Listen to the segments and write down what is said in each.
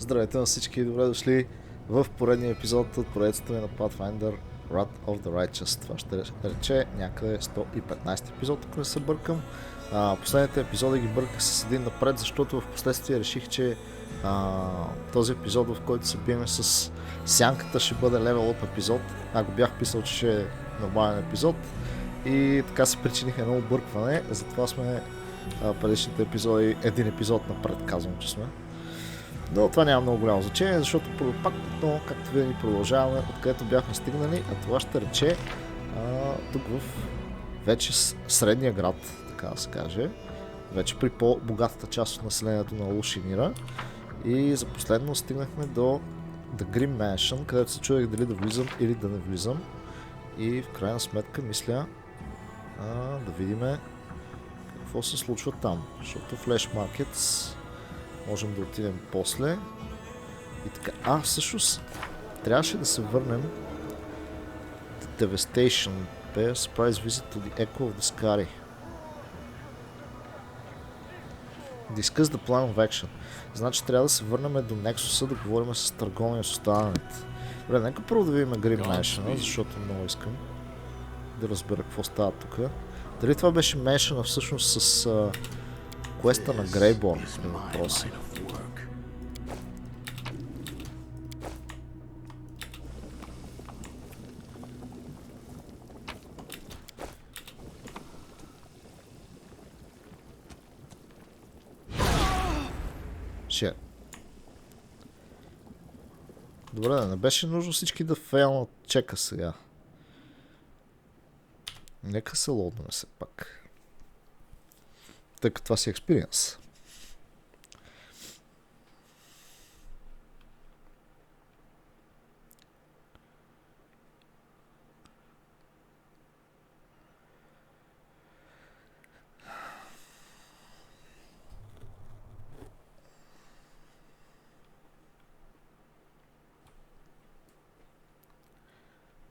Здравейте на всички и добре дошли в поредния епизод от проектството на Pathfinder Wrath of the Righteous. Това ще рече някъде 115 епизод, ако не се бъркам. Последните епизоди ги бърках с един напред, защото в последствие реших, че този епизод, в който се биеме с сянката, ще бъде level up епизод. Ако бях писал, че ще е нормален епизод. И така се причиних едно объркване, затова сме предишните епизоди, един епизод напред, казвам, че сме. Но това няма много голямо значение, защото пак отново, както винаги, продължаваме откъдето бяхме стигнали, а това ще рече тук в вече средния град, така да се каже, вече при по-богатата част от населението на АЛУШИНИРА, и за последно стигнахме до The Grim Mansion, където се чудех дали да влизам или да не влизам, и в крайна сметка мисля да видим какво се случва там, защото Flash Markets можем да отидем после. И така. Всъщност трябваше да се върнем The Devastation Pay a surprise visit to the Echo of the Sky. Discuss the plan of action. Значи трябва да се върнем до Nexus да говорим с търговия с останалите. Добре, нека първо да видим Grim Mansion, защото много искам да разбера какво става тук. Дали това беше Mansion всъщност с квеста на Грейборн, е въпроса. Добре, не беше нужно всички да фейлнат чека сега. Нека се лоднем все пак. Тъй като това си експириенс.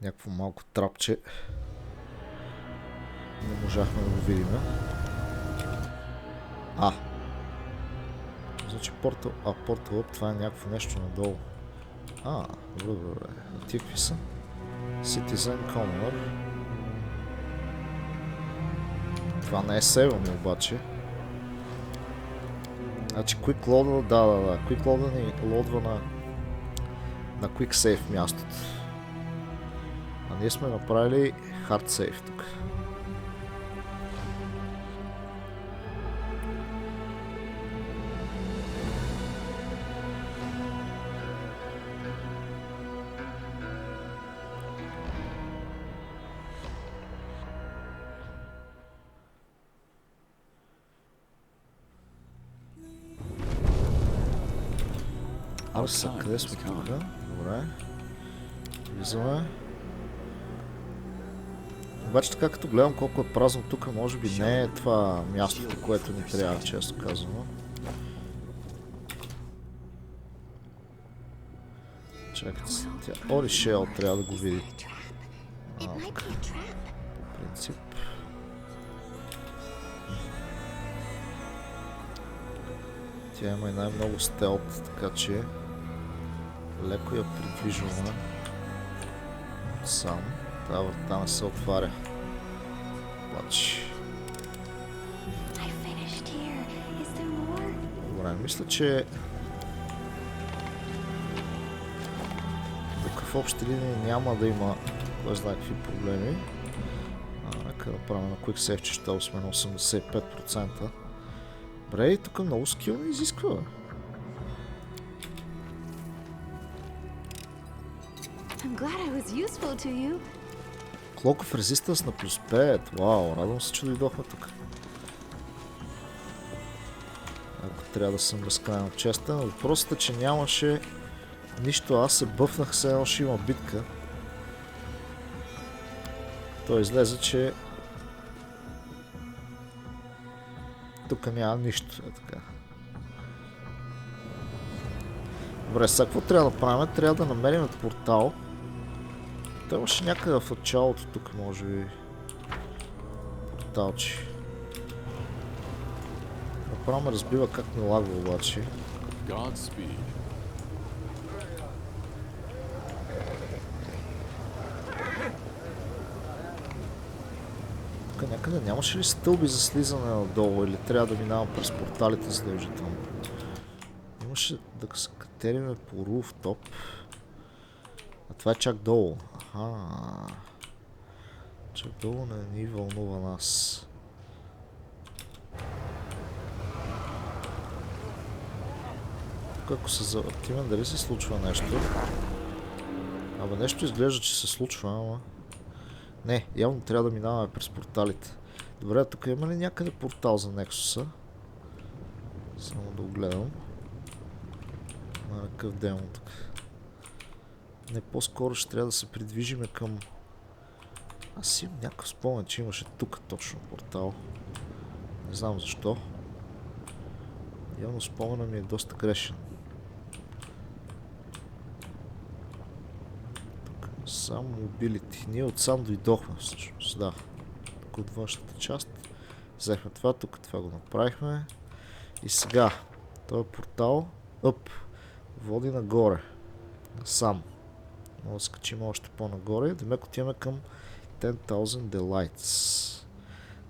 Някакво малко трапче. Не можахме да го видим. Значи портал... портал ъп, това е някакво нещо надолу. Добре. Тия какви са? Citizen Commoner. Това не е сейваме обаче. Значи Quick Load, да. Quick Load ни лодва на Quick Save мястото. А ние сме направили Hard Save тук. Къде сме тук? Добре. Влизаме. Обаче така като гледам колко е празно тук, може би не е това мястото, което ни трябва, често казано. Чакайте се, Ори Шел трябва да го види. По принцип. Тя има и най-много стелт, така че леко я придвижваме сам. Тази врата не се отваря. Обаче. Добре, мисля, че тук в общи линии няма да има кой знае какви проблеми. Нека направим на Quick Save, че ще сме на 85%. Добре, и тук много скил не изисква. Clock of Resistance на плюс 5. Вау, радвам се, че дойдохме тук. Ако трябва да съм безкрайно честен. Въпросът е, че нямаше нищо. Аз се бъфнах, все едно ще има битка. То излезе, че тук няма нищо. Е така. Добре, сега какво трябва да правим? Трябва да намерим портал. Той имаше някъде в началото тук, може би. Порталчи. Направо ме разбива как ми лагва обаче. Някъде нямаше ли стълби за слизане надолу или трябва да минавам през порталите задължително? Имаше да се катериме по руфтоп. А това е чак долу. Аха. Чак долу не ни вълнува нас. Тук ако се завъртиме, дали се случва нещо? Абе нещо изглежда, че се случва, ама... Не, явно трябва да минаваме през порталите. Добре, тук има ли някъде портал за Нексуса? Само да го гледам. Има някакъв демон тук. Не, по-скоро ще трябва да се придвижиме към... Аз имам някакъв спомен, че имаше тук точно портал. Не знам защо. Явно спомена ми е доста грешен. Тук сам мобилити. Ние отсам дойдохме всъщност, да. Тук от външната част. Взехме това, тук това го направихме. И сега, този портал, води нагоре. Сам. Може да скачим още по-нагоре. Демек отиваме към 10,000 Delights.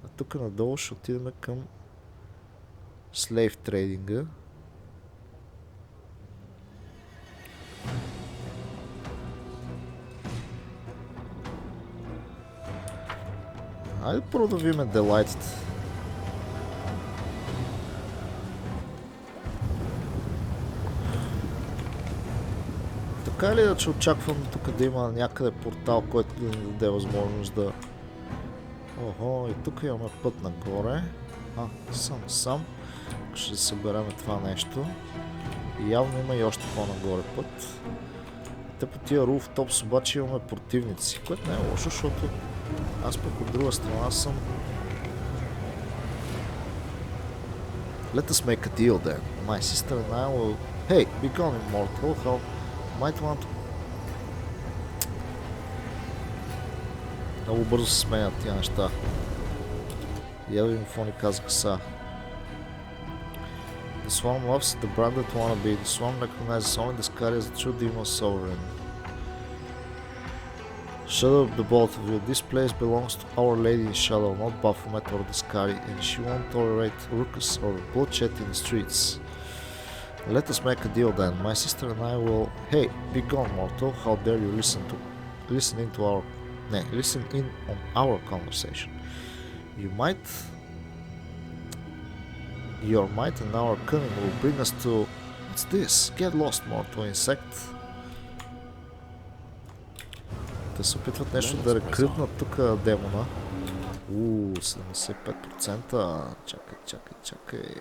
А тук надолу ще отидем към Slave трейдинга. Айде първо да видим Делайтите. Така ли да че очаквам тук да има някъде портал, който да ни даде възможност да... Охо, и тук имаме път нагоре. Сам. Ще съберем това нещо. И явно има и още по-нагоре път. Те по тия руфтопс обаче имаме противници, което не е лошо, защото аз пък от друга страна съм... Let us make a deal then. My sister and I will... Hey, be gone immortal, how might want to... Много бързо се сменят тия неща. Я да видим какво ни казаха са. The swan loves the branded wannabe. The swan recognizes only the sky as the true demon sovereign. Shut up, the both of you. This place belongs to Our Lady in Shadow, not Baphomet or the Sky, and she won't tolerate ruckus or bloodshed in the streets. Let us make a deal then. My sister and I will... Hey, be gone, mortal. How dare you listen in on our conversation. Your might and our cunning will bring us to... What's this? Get lost, mortal insect. Те се опитват нещо да рекрутнат тук демона. 75%. Чакай.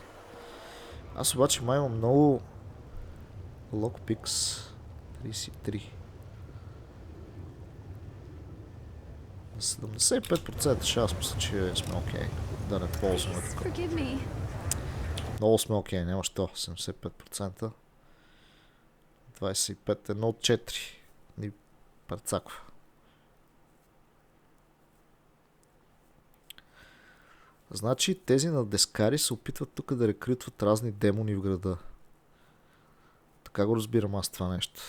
Аз обаче май имам много... Lockpicks. 33. 75% шанс мисля, че сме окей. Да не ползваме тук. Много сме окей, няма що. 75%. 25, 1 от 4. Ни прецаква. Значи тези на дескари се опитват тук да рекрутват разни демони в града. Така го разбирам аз това нещо.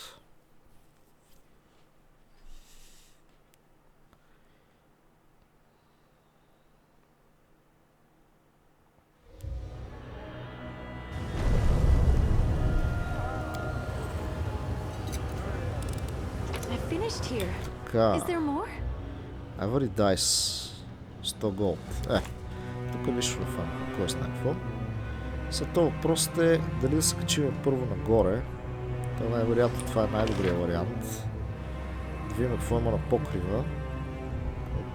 Така. Every dice. 100 голд. Тук нищо в кой знае какво. След това въпросът е дали да се качим първо нагоре. Това най-вероятно това е най-добрият вариант. Да видим какво има на покрива.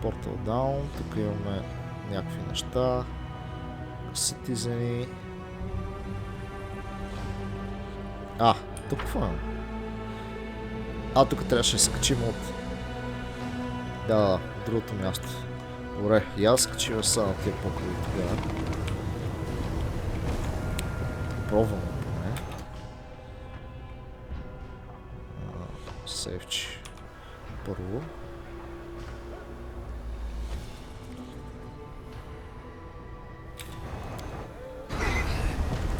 Portal down. Тук имаме някакви неща. Citizen. Тук какво е? Тук трябваше да се качим от... Да, другото място. Добре, и аз качим са на тия покриви тогава. Пробваме поне. Сейвчи. Първо.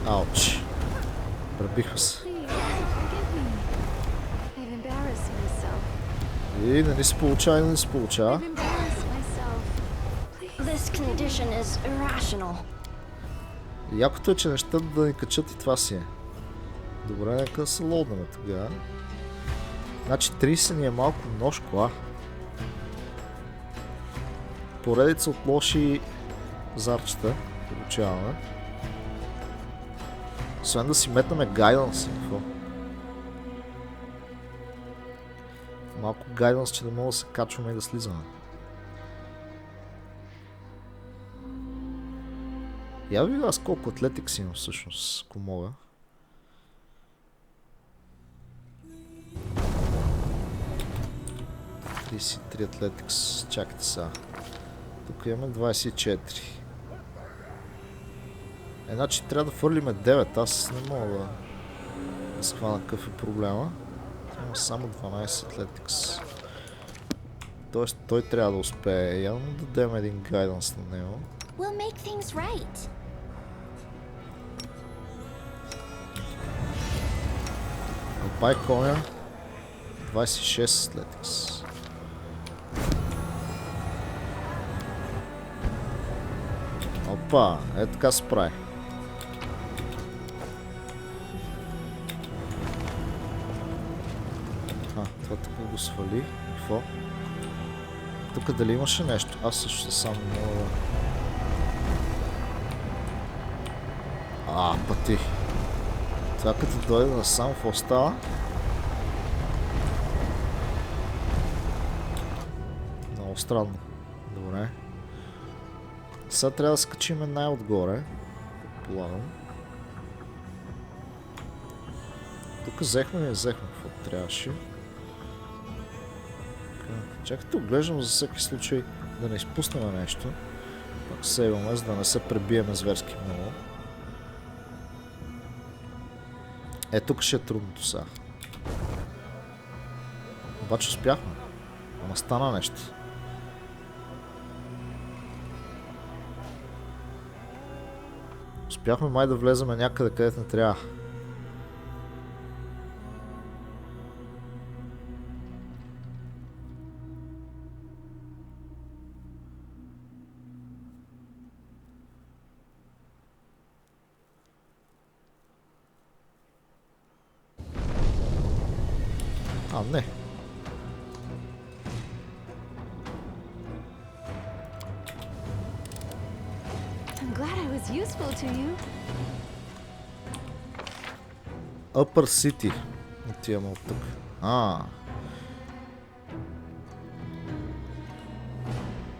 Ауч. Пребиха се. И не се получава. Якото е, че не ще да ни качат и това си е. Добре, нека да се лоднем тогава. Значи 30 ни е малко множко, а? Поредица от лоши зарчета получаваме. Освен да си метнаме гайданс. Какво? Малко гайданс, че да мога да се качваме и да слизаме. Я видя аз колко атлетикс имам всъщност, ако мога. ...33 атлетикс. Чакайте сега. Тук имаме 24. Значи трябва да фърлиме 9. Аз не мога да схвана какъв е проблема. Има само 12 атлетикс. Тоест той трябва да успее. Явно да дадем един гайданс на него. Алпай коня. 26 атлетикс. Опа, е така се прави. Това тук го свали. Какво? Тук дали имаше нещо? Аз също сам не мога да... пъти. Това като дойде насам, какво става? Много странно. Добре. Сега трябва да скачим най-отгоре. Полагам. Тук взехме и взехме какво трябваше. Чакайте, оглеждам за всеки случай да не изпуснем нещо. Пак сейваме, за да не се пребиеме зверски много. Тук ще е трудното сега. Обаче успяхме. Ама стана нещо. Успяхме май да влеземе някъде, където не трябва. Не. Upper City. Отиваме от тук.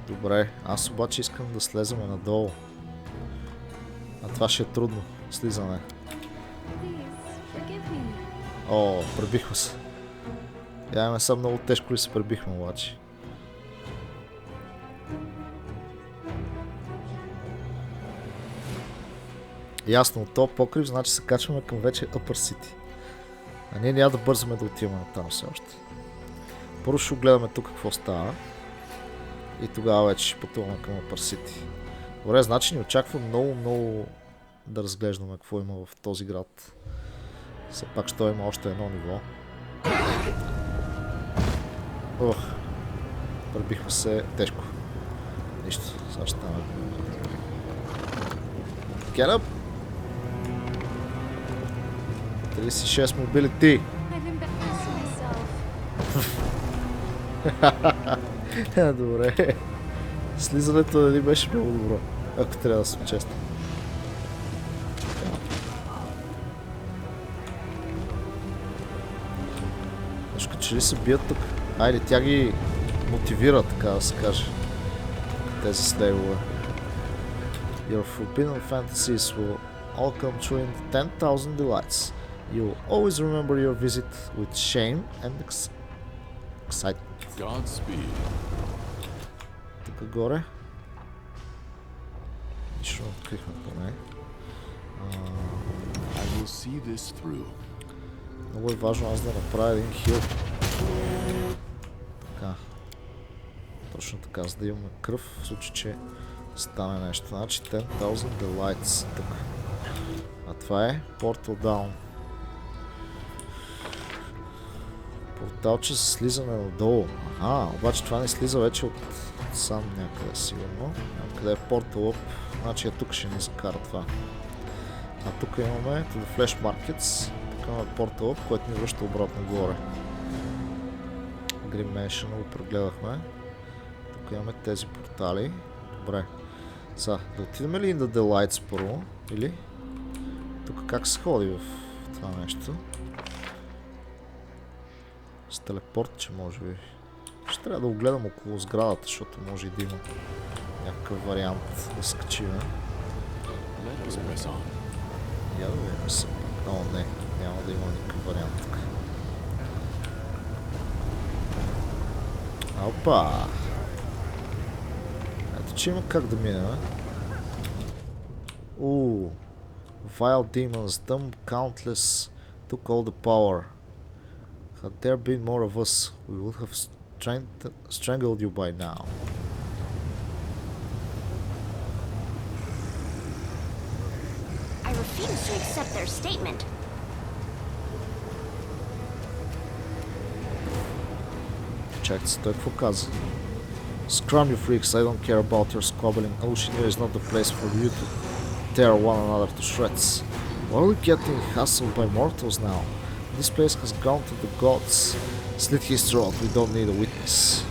Добре, аз обаче искам да слеземе надолу. Това ще е трудно. Слизане. Пребихме се. Яваме са много тежко ли се пребихме обаче. Ясно, от този покрив значи се качваме към вече Upper City. А ние няма да бързаме да отиваме на там все още. Първо ще гледаме тук какво става. И тогава вече ще пътуваме към Upper City. Добре, значи ни очаква много да разглеждаме какво има в този град. Все пак ще има още едно ниво. Пребихме се тежко. Нищо, сега ще стане. Get up! 36 мобилити. Добре. Слизането не беше много добро, ако трябва да съм честен. Нещо, че ли се бият тук? Айде, тя ги мотивира, така да се каже. Тези слейвове. Your forbidden fantasies will all come true in 10,000 delights. You will always remember your visit with shame and excitement. Godspeed. Тук горе. Нищо не открихме поне. I will see this through. Много е важно аз да направя един хил. Така. Точно така, за да имаме кръв, в случай, че стане нещо. Значи 10,000 delights тук. А това е Portal Down. Порталче за слизане надолу. Обаче това не слиза вече от сам някъде сигурно. Къде е портал? Значи тук ще ни закара това. А тук имаме to the Flash Markets. Тук имаме портал, който ни връща обратно горе. Green Mansion го прегледахме. Тук имаме тези портали. Добре. Сега, да отидем ли in the Delights първо? Или? Тук как се ходи в това нещо? С телепорт, че може би. Ще трябва да огледам около сградата, защото може и да има някакъв вариант да скачиме. Я да видим се. О, не. Няма да има никакъв вариант тук. Опа! Ето, че има как да минем. Vile demons, dumb, countless, took all the power. Had there been more of us, we would have strangled you by now. I refuse to accept their statement. Чакайте се, той какво каза? Scram you freaks, I don't care about your squabbling. АЛУШИНИРА is not the place for you to tear one another to shreds. Why are we getting hassled by mortals now? This place has gone to the gods. Slit his throat, we don't need a witness.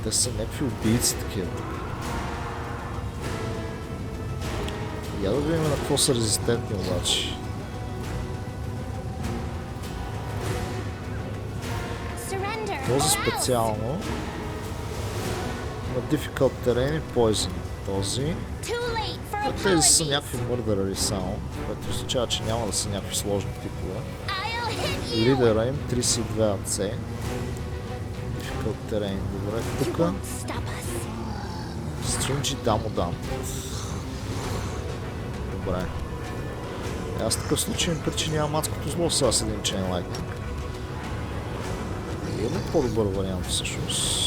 Те са някакви убийци такива. Я да видим на какво са резистентни обаче. Този специално на difficult terrain и poison. Този. Тези са някакви мърдърари само, което означава, че няма да са някакви сложни типове. Лидера им 32 АЦ. Difficult terrain. Добре, тук. Stringy Damodam. Добре. Аз в такъв случай им причинявам адското зло сега с един Chain Lightning. Има по-добър вариант всъщност.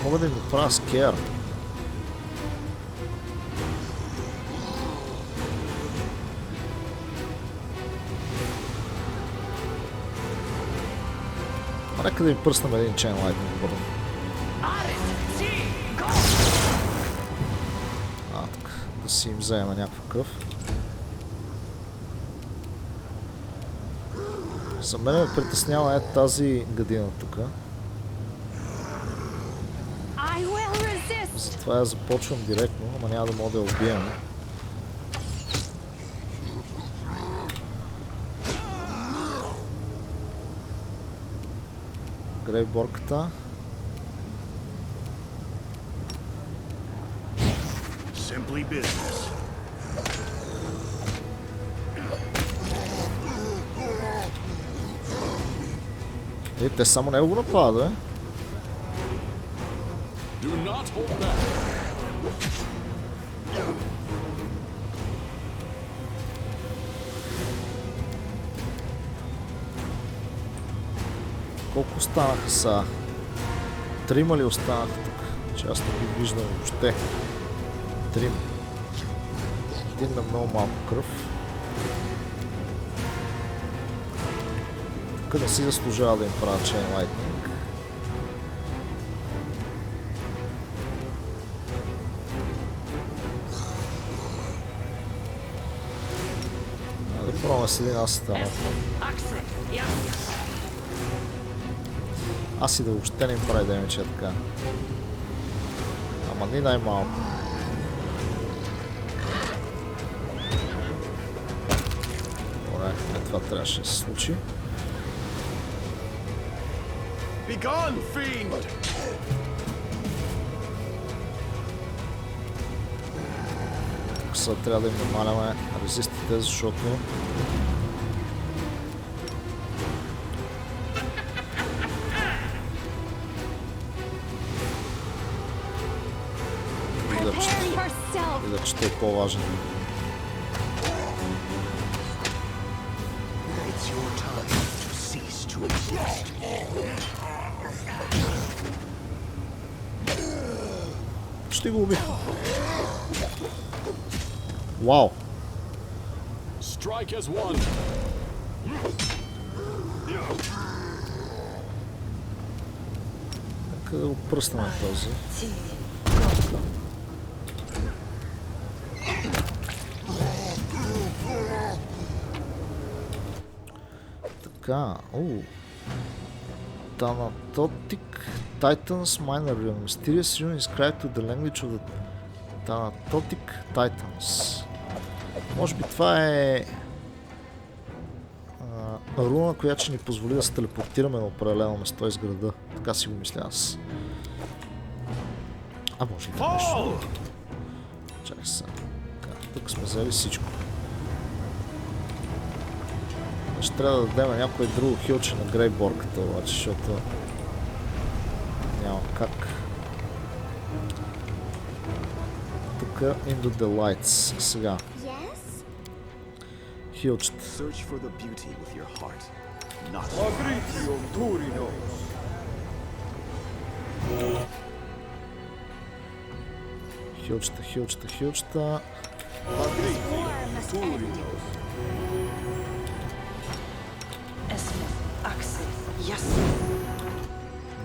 Мога да им направя скер. Нека да им пръснем един Chain Lightning първо. Да си им взема някакъв. За мен ме притеснява е тази година тук. Затова я започвам директно, ама няма да мога да я убием. Грейборката. Те само него го напада, Колко останаха са? Трима ли останаха тук? Че аз не ги виждам въобще. Трим. Един на много малко кръв. Тук не си заслужава да им правя Chain Lightning. Да пробваме с един асетана. Аз и да въобще не им прави демече така. Ама ни най-малко. Добре, това трябваше да се случи. Тук сега трябва да им намаляме резистите, защото видя, че той е по-важен. Ще го убих. Вау! strike as one. Нека да го пръснем този. Така, Thanatic Titans Minor Realm. Mysterious rune inscribed to the language of the Thanatic Titans. Може би това е руна, която ще ни позволи да се телепортираме на определено место из града. Така си го мисля аз. А може би нещо. Чакай се. Тук сме взели всичко. Ще трябва да дадем някое друго хилче на грейборката обаче, защото няма как. Тук into the lights. Сега. Хилчета. Хилчета.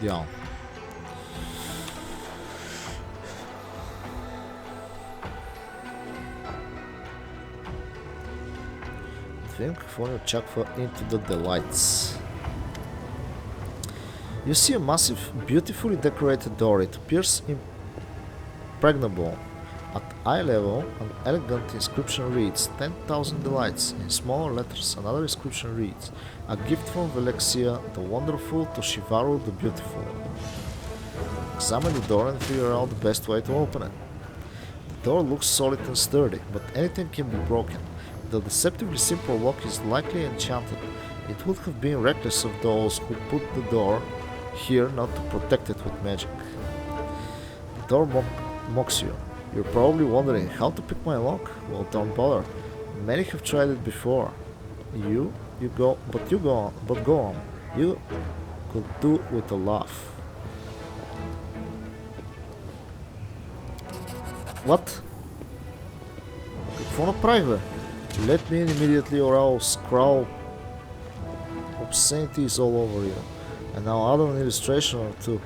Идеално. Да видим какво ни очаква into the delights. You see a massive, beautifully decorated door. It appears impregnable. At eye level, an elegant inscription reads 10,000 delights. In smaller letters, another inscription reads a gift from Velexia, the wonderful, to Shivaru, the beautiful. Examine the door and figure out the best way to open it. The door looks solid and sturdy, but anything can be broken. The deceptively simple lock is likely enchanted. It would have been reckless of those who put the door here not to protect it with magic. The door mocks you. You're probably wondering how to pick my lock? Well, don't bother. Many have tried it before. But go on. You could do with a laugh. What? Какво направих, бе? Let me in immediately or I'll scrawl obscenities all over you. And I'll add an illustration or two.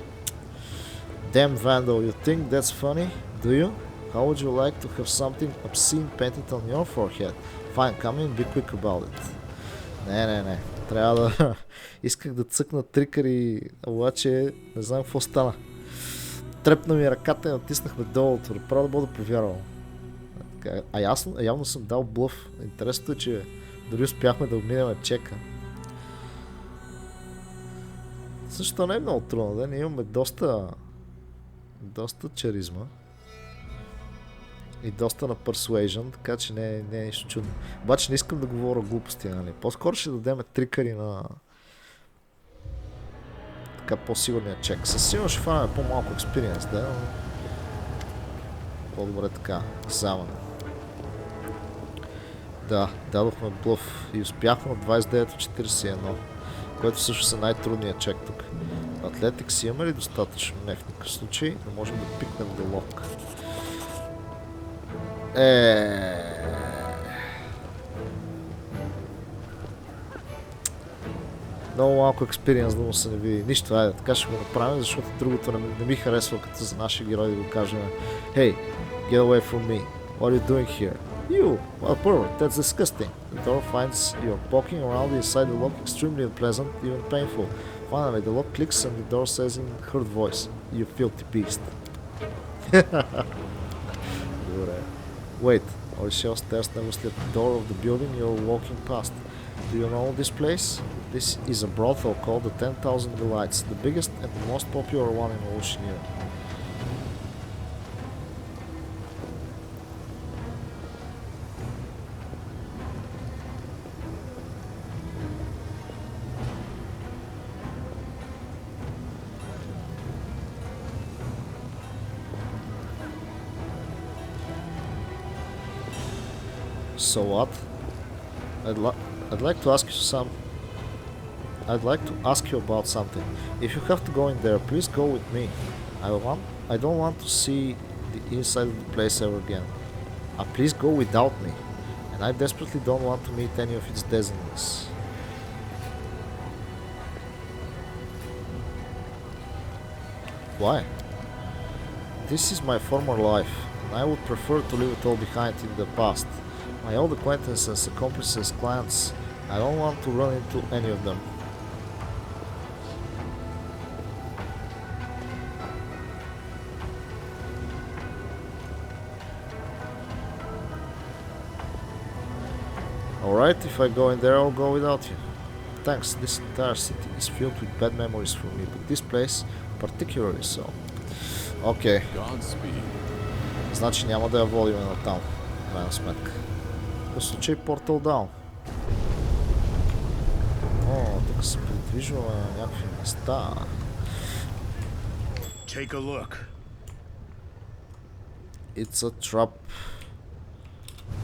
Damn vandal, you think that's funny? Do you? How would you like to have something obscene painted on your forehead? Fine, come in, be quick about it. Не. Трябва да... Исках да цъкна трикъри, обаче не знам какво стана. Трепна ми ръката и натиснахме долото. Право да бъда повярвал. Явно съм дал блъф. Интересното е, че дори успяхме да обминем чека. Също не е много трудно, да? Ние имаме доста чаризма. И доста на persuasion, така че не е нищо чудно. Обаче не искам да говоря глупости, нали? По-скоро ще дадем трикъри на така по-сигурния чек. Със сигурно ще фанаме по-малко експириенс, да? Но... По-добре така, замане. Да, дадохме блъф и успяхме от 29-41, което всъщност е най-трудният чек тук. Атлетикс имаме ли достатъчно? Не, в никакъв случай не можем да пикнем до лок. Много малко експириенс да му се не види. Нищо, айде, така ще го направим, защото другото не ми харесва като за нашия герой да го кажем. Hey, get away from me. What are you doing here? You! Well, pervert, that's disgusting. The door finds you're poking around inside the lock extremely unpleasant, even painful. Finally, the lock clicks and the door says in hurt voice, you filthy beast. Добре. Wait, or shall stairs never at the door of the building you're walking past. Do you know this place? This is a brothel called the 10,000 Delights, the biggest and the most popular one in АЛУШИНИРА. So what? I'd like to ask you about something. If you have to go in there, please go with me. I don't want to see the inside of the place ever again. Please go without me. and I desperately don't want to meet any of its destinies. Why? This is my former life, and I would prefer to leave it all behind in the past. My old acquaintances, accomplices, clients, I don't want to run into any of them. Alright, if I go in there, I'll go without you. Thanks, this entire city is filled with bad memories for me, but this place particularly so. Окей. Значи няма да я водим на там, в крайна сметка. В случай портал даун. О, тук се придвижваме на някакви места. Take a look. It's a trap.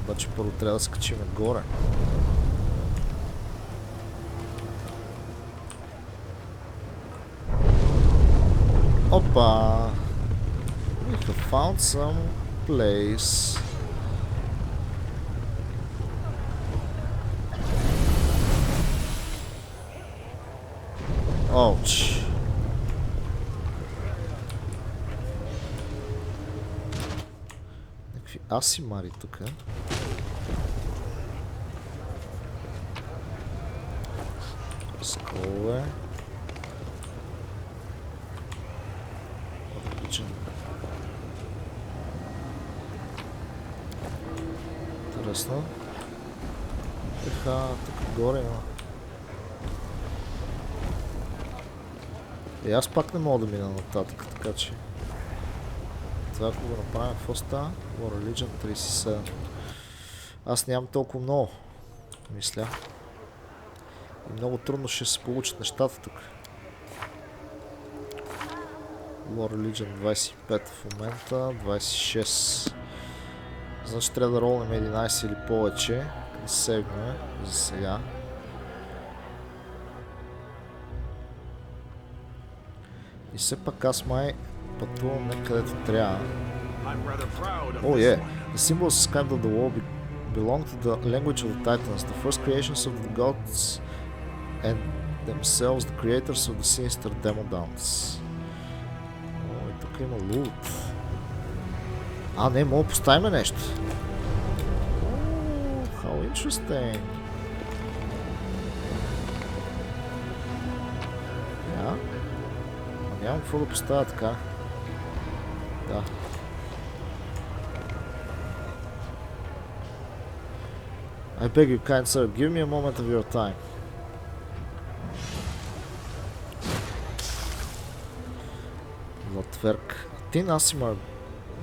Обаче първо трябва да скачим горе. Опа! We have found some place. Ouch. Някакви асимари тук. Сколове. Отличен. Интересно. Еха, тук горе има. И аз пак не мога да мина нататък, така че... Това ако го направим, какво става? War Religion 37. Аз нямам толкова много, мисля. И много трудно ще се получат нещата тук. War Religion 25 в момента, 26. Значи трябва да ролнем 11 или повече. Да сейваме за сега. И все пак аз май пътувам некъдето трябва. Oh yeah, the symbols inscribed on the wall belong to the language of the Titans, the first creations of the gods and themselves the creators of the sinister demodons. О, и тук има лут. А, не, мога да поставим нещо. Oh, how interesting. Yeah. Нямам какво да поставя така. Да. I beg you, kind sir, give me a moment of your time. Лотверк. Tin Asimar,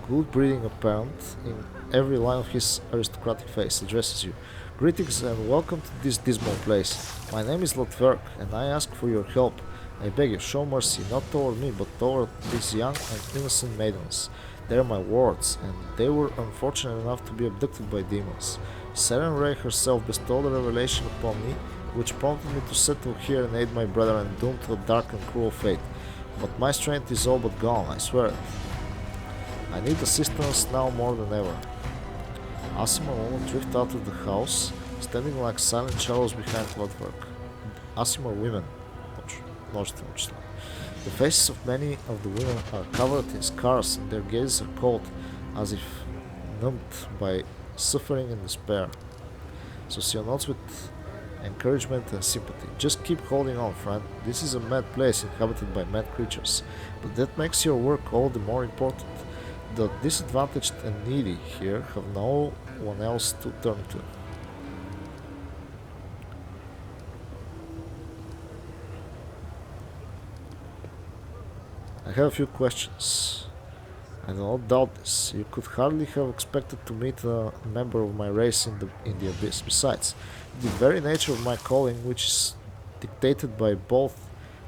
good breeding apparent in every line of his aristocratic face, addresses you. Greetings and welcome to this dismal place. My name is Lotverk and I ask for your help. I beg you, show mercy, not toward me, but toward these young and innocent maidens. They are my wards, and they were unfortunate enough to be abducted by demons. Seren Ray herself bestowed a revelation upon me, which prompted me to settle here and aid my brethren doomed to a dark and cruel fate. But my strength is all but gone, I swear it. I need assistance now more than ever. Asimar will drift out of the house, standing like silent shadows behind Lotverk. Asimar women. Множествено число. The faces of many of the women are covered in scars and their gazes are cold, as if numbed by suffering and despair. So she nods with encouragement and sympathy. Just keep holding on, friend. This is a mad place inhabited by mad creatures, but that makes your work all the more important. The disadvantaged and needy here have no one else to turn to. I have a few questions. I do not doubt this. You could hardly have expected to meet a member of my race in the abyss. Besides, the very nature of my calling, which is dictated by both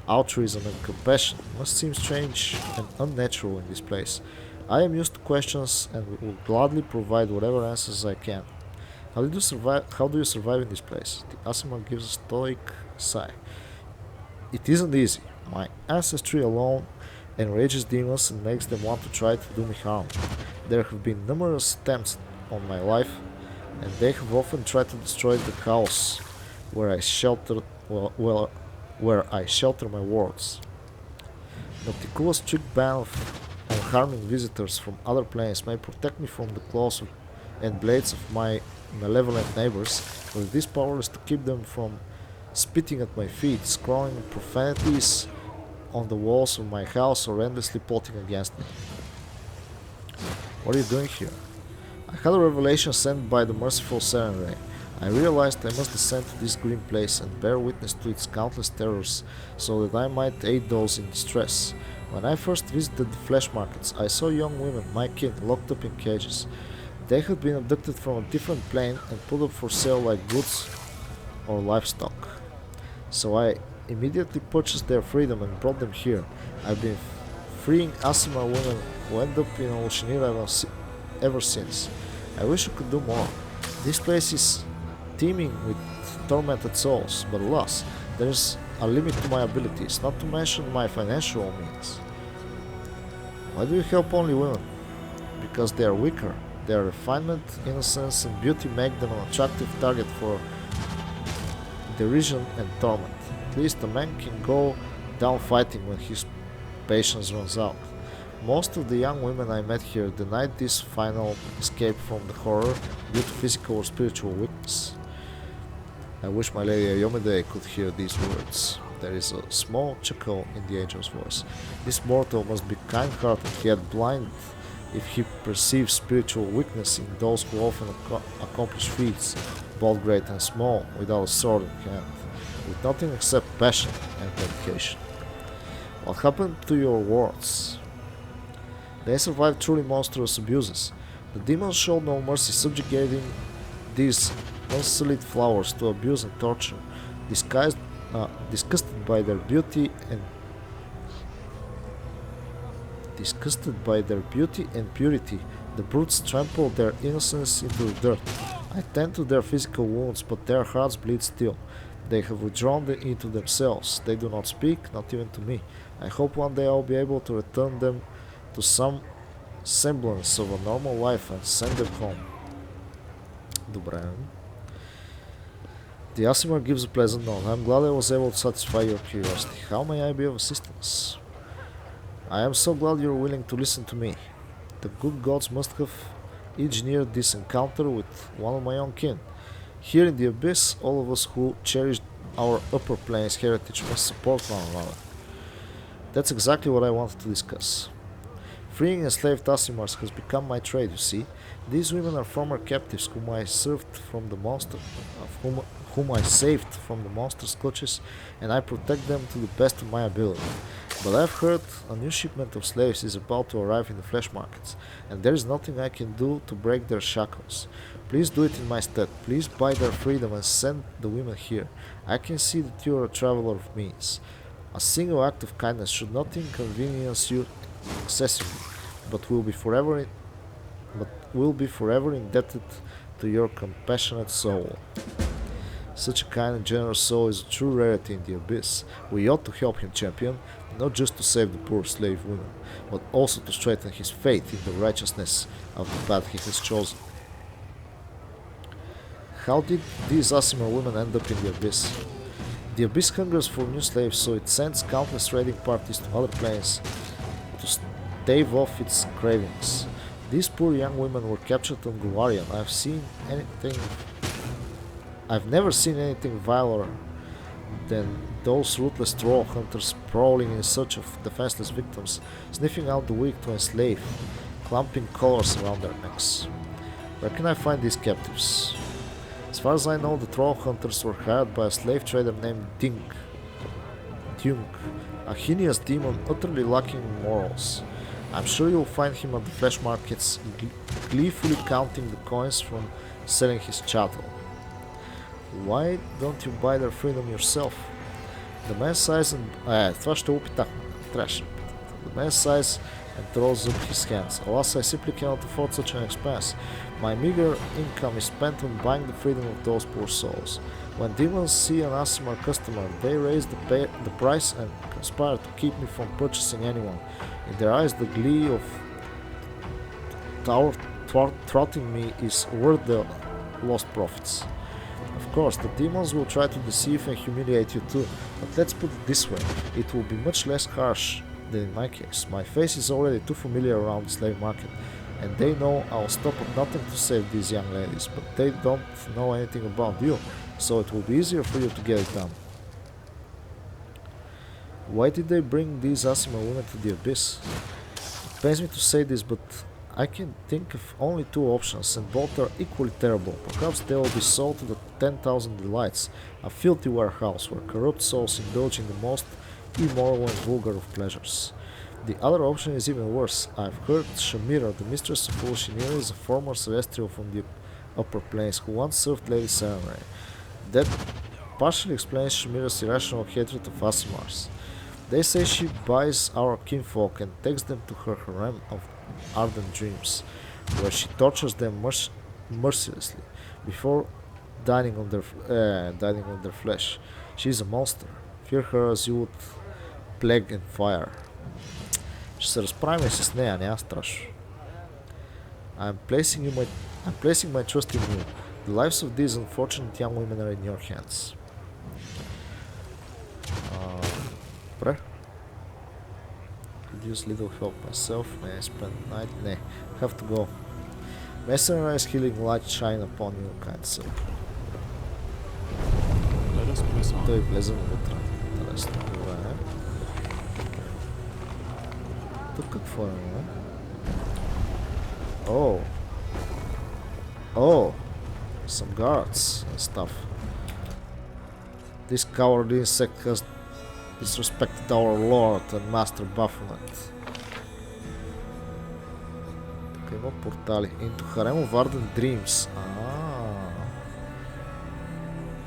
altruism and compassion, must seem strange and unnatural in this place. I am used to questions and will gladly provide whatever answers I can. How do you survive in this place? The Asimar gives a stoic sigh. It isn't easy. My ancestry alone enrages demons and makes them want to try to do me harm. There have been numerous attempts on my life, and they have often tried to destroy the house where I shelter my wards. Nocticulo's strict ban on harming visitors from other planes may protect me from the claws and blades of my malevolent neighbors, but it is powerless to keep them from spitting at my feet, scrawling profanities on the walls of my house, or endlessly plotting against me. What are you doing here? I had a revelation sent by the merciful Serenray. I realized I must descend to this grim place and bear witness to its countless terrors, so that I might aid those in distress. When I first visited the flesh markets, I saw young women, my kin, locked up in cages. They had been abducted from a different plane and put up for sale like goods or livestock. So I immediately purchased their freedom and brought them here. I've been freeing Aasimar women who end up in АЛУШИНИРА ever since. I wish I could do more. This place is teeming with tormented souls, but alas, there's a limit to my abilities, not to mention my financial means. Why do you help only women? Because they are weaker. Their refinement, innocence, and beauty make them an attractive target for derision and torment. At least a man can go down fighting when his patience runs out. Most of the young women I met here denied this final escape from the horror due to physical or spiritual weakness. I wish my lady Ayomide could hear these words. There is a small chuckle in the angel's voice. This mortal must be kind-hearted yet blind if he perceives spiritual weakness in those who often accomplish feats, both great and small, without a sword in hand, with nothing except passion and dedication. What happened to your wards? They survived truly monstrous abuses. The demons showed no mercy, subjugating these unsullied flowers to abuse and torture. Disgusted by their beauty and purity, the brutes trampled their innocence into the dirt. I tend to their physical wounds, but their hearts bleed still. They have withdrawn into themselves. They do not speak, not even to me. I hope one day I will be able to return them to some semblance of a normal life and send them home. Добре. The Aasimar gives a pleasant nod. I'm glad I was able to satisfy your curiosity. How may I be of assistance? I am so glad you're willing to listen to me. The good gods must have engineered this encounter with one of my own kin. Here in the abyss, all of us who cherish our upper planes heritage must support one another. That's exactly what I wanted to discuss. Freeing enslaved Aasimars has become my trade, you see. These women are former captives whom I saved from the monster's clutches, and I protect them to the best of my ability. But I've heard a new shipment of slaves is about to arrive in the flesh markets, and there is nothing I can do to break their shackles. Please do it in my stead. Please buy their freedom and send the women here. I can see that you are a traveler of means. A single act of kindness should not inconvenience you excessively, but will be forever indebted to your compassionate soul. Such a kind and generous soul is a true rarity in the abyss. We ought to help him, champion, not just to save the poor slave women, but also to strengthen his faith in the righteousness of the path he has chosen. How did these Aasimar women end up in the abyss? The abyss hungers for new slaves, so it sends countless raiding parties to other planes to stave off its cravings. These poor young women were captured on Gularian. I've never seen anything viler than those ruthless troll hunters prowling in search of defenseless victims, sniffing out the weak to enslave, clamping collars around their necks. Where can I find these captives? As far as I know, the troll hunters were hired by a slave trader named Dung, a heinous demon utterly lacking in morals. I'm sure you'll find him at the flesh markets, gleefully counting the coins from selling his chattel. Why don't you buy their freedom yourself? The man sighs and... това ще опитахме. Трябваше. The man sighs and throws up his hands. Alas, I simply cannot afford such an expense. My meager income is spent on buying the freedom of those poor souls. When demons see an Aasimar customer, they raise the price and conspire to keep me from purchasing anyone. In their eyes, the glee of thwarting me is worth the lost profits. Of course, the demons will try to deceive and humiliate you too, but let's put it this way, it will be much less harsh than in my case. My face is already too familiar around the slave market, and they know I'll stop at nothing to save these young ladies, but they don't know anything about you, so it will be easier for you to get it done. Why did they bring these Asima women to the abyss? It pains me to say this, but I can think of only two options, and both are equally terrible. Perhaps they will be sold to the 10,000 delights, a filthy warehouse where corrupt souls indulge in the most immoral and vulgar of pleasures. The other option is even worse. I've heard Shamira, the mistress of АЛУШИНИРА, is a former celestial from the upper planes who once served Lady Samurai. That partially explains Shamira's irrational hatred of Asimars. They say she buys our kinfolk and takes them to her harem of ardent dreams, where she tortures them mercilessly before dining on their flesh. She is a monster. Fear her as you would plague and fire. Ще се разправим с нея, няма страшно. I'm placing my trust in you. The lives of these unfortunate young women are in your hands. Добре. Could use little help myself. May I spend the night? Не. Have to go. Messenger healing light shine upon you, kind sir. Let us press on. Той влезе вътре. Интересно. Добре. Тук какво е, не? Oh. Oh. Some guards and stuff. This cowardly insect has disrespected our lord and master Baphomet. Тук има портали. Into Harem of Ardent Dreams.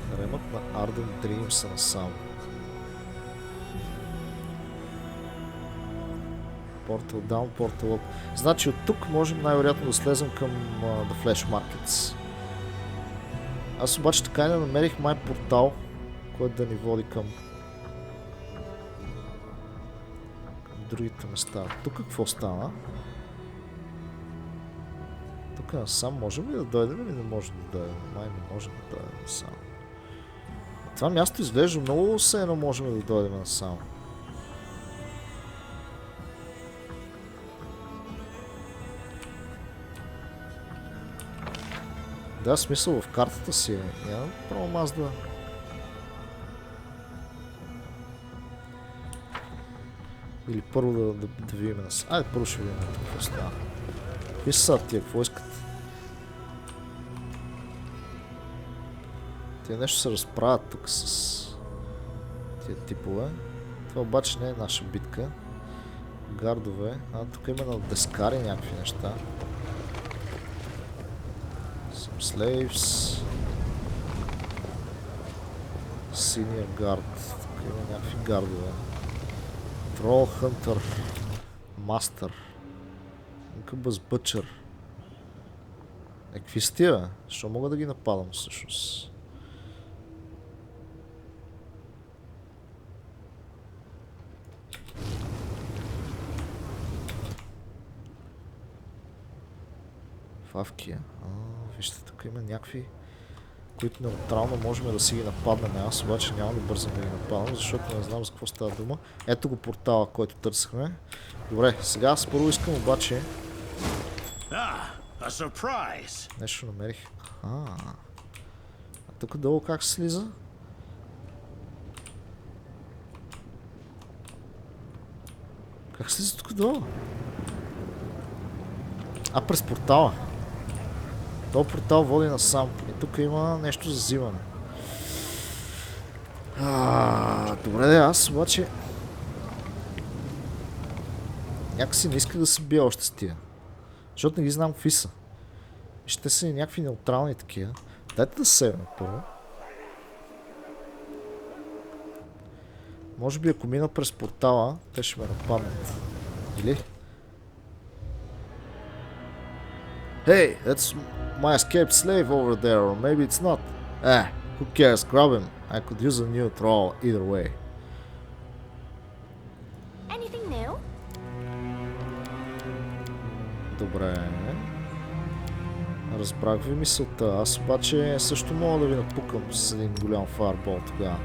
Харемът на Ardent Dreams е насам. Portal down, portal up. Значи от тук можем най-вероятно да слезем към The Flash Markets. Аз обаче така и не намерих май портал, който да ни води към другите места. Тук какво стана? Тук насам можем ли да дойдем или не можем да дойдем? Май не можем да дойдем насам. Това място изглежда много все едно можем да дойдем насам. Да, смисъл в картата си е. Няма право аз да... Или първо да видим нас. Айде първо ще видим какво става. Какви са тия? Какво искат? Тия нещо се разправят тук с тия типове. Това обаче не е наша битка. Гардове. Тук има на дескари някакви неща. Some slaves. Senior guard. Тук има някакви гардове. Troll Hunter. Master. Incubus Butcher. Какви са тия, бе? Защо мога да ги нападам всъщност? Фавки. Вижте, тук има някакви, които неутрално можем да си ги нападнем. Аз обаче няма да бързам да ги нападам, защото не знам за какво става дума. Ето го портала, който търсихме. Добре, сега аз първо искам обаче... Нещо намерих. А тук долу как се слиза? Как се слиза тук долу? През портала. Този портал води насам. И тук има нещо за взимане. Добре, аз обаче... Някакси не иска да се бия още с тия. Защото не ги знам какви са. Ще са някакви неутрални такива. Дайте да севем първо. Може би ако мина през портала, те ще ме нападнат. Или? Hey, that's my escaped slave over there, or maybe it's not. Who cares? Grab him. I could use a new troll either way. Anything new? Добре. Разбрах ви мисълта. Аз обаче също мога да ви напукам с един голям фаербол тогава.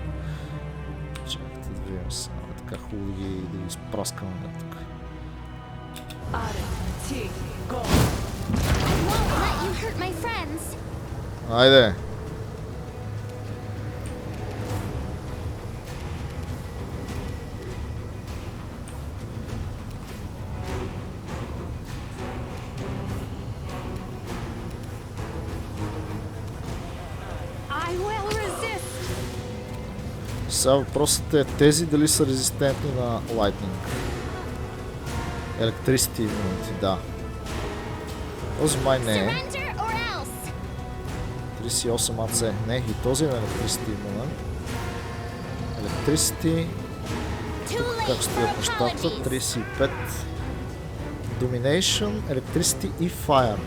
Чакайте да видим сега. Така хубаво да ги спраскаме тук. Айде! Сега въпросът е тези дали са резистентни на Lightning. Electricity immunity, да. Този май не е. 38 AC. Не, и този е на Electricity имунен. Electricity. Тук как стоят нещата? 35. Domination, Electricity и Fire.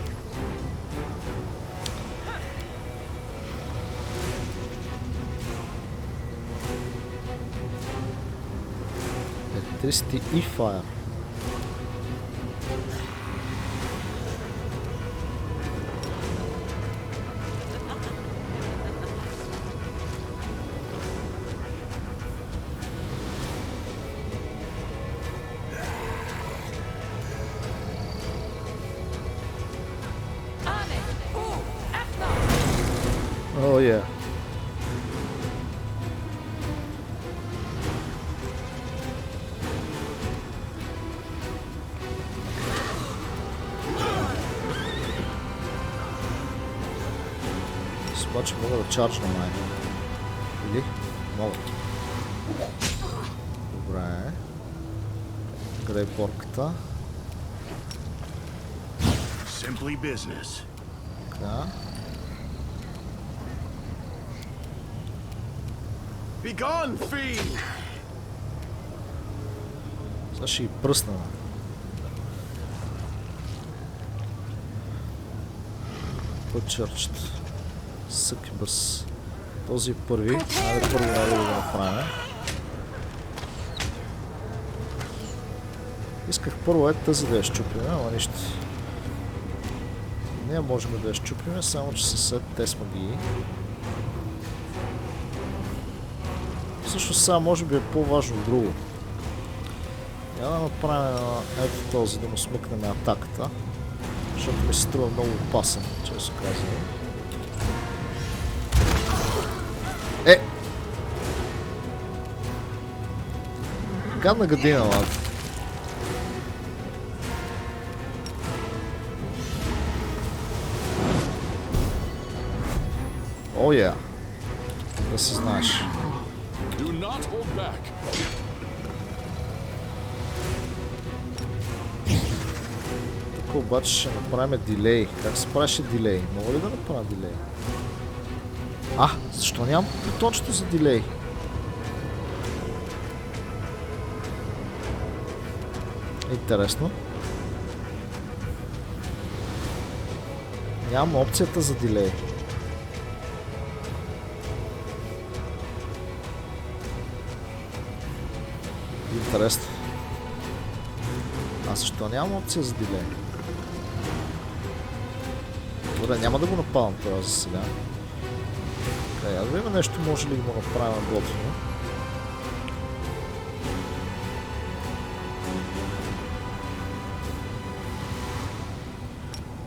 Electricity и Fire. Oh yeah. Обаче мога да чарджна май. Или? Мога. Добре. Грейпорката. Simply business. Така. Be gone, fiend! Сега ще ги пръсна. Пъчърчета. Съкибъс. Този е първи. Айде първо да го направим. Исках първо тази да я щупим, ама нищо. Не можем да я щупим, само че със след те магии. Всъщност сега може би е по-важно друго. Я да направим ето този, да му смъкнем атаката. Защото ми се струва много опасен, често казвам. Гадна година, ладно. О, я. Да си знаеш. Тук обаче ще направим дилей. Как се правеше дилей? Мога ли да направя дилей? Защо нямам бутончето за дилей? Интересно. Нямам опцията за дилей. Интересно. Защо нямам опция за дилей? Добре, няма да го нападам това за сега. Да видим нещо, може ли да го направим готвено.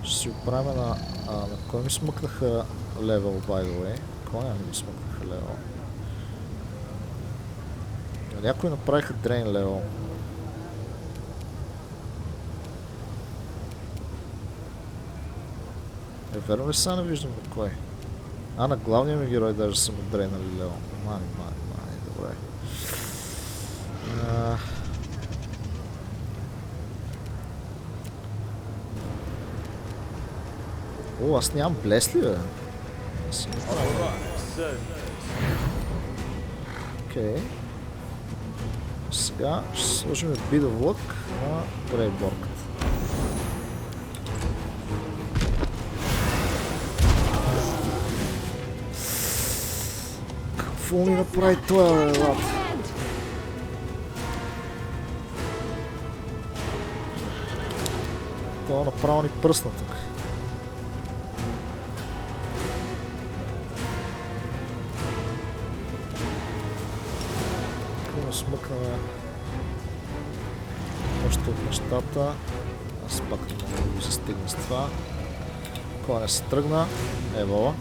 Ще си оправим на кой ми смъкнаха левел, by the way. Кой не ми смъкнаха левел? Някои направиха дрейн левел. Верно ли сега не виждам на кой? На главния ми герой даже са му дрейнали левел. Мани, добре. Аз нямам блес ли, бе? Окей. Сега ще сложим бидов лък на брейборката. Какво ми направи това, бе, лад? Това направо ни пръсна тук. смъкнем още от нещата. Аз пак не мога да го застигна с това. Коня се тръгна. Ево.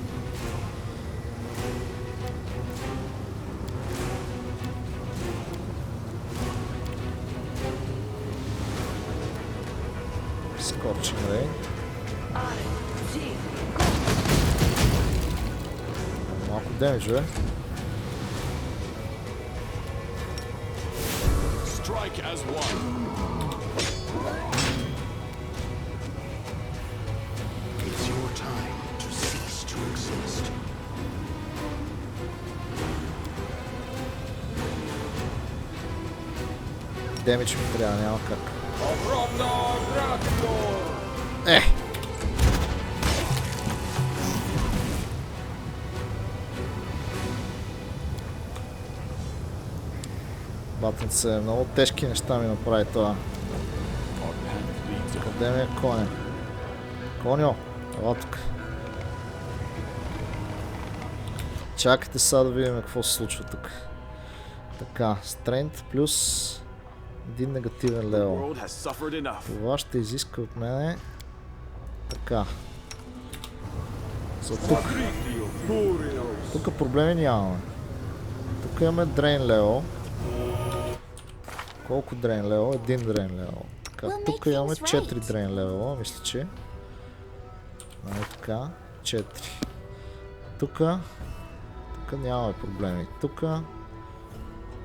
Скорчим, рей. Малко демидж, бе. Strike as one. It's your time to cease to exist. Демидж ми трябва, няма как. Батънце, много тежки неща ми направи това. Къде ми е коня? Коньо, ела тук. Чакайте сега да видим какво се случва тук. Така, Strength плюс един негативен левел. Това ще изиска от мене. Така. За тук. Тук проблеми нямаме. Тук имаме Drain level. Колко Drain level? Един Drain level. Така, тук имаме 4 Drain level, мисля, че. Така, 4. Тук нямаме проблеми. Тук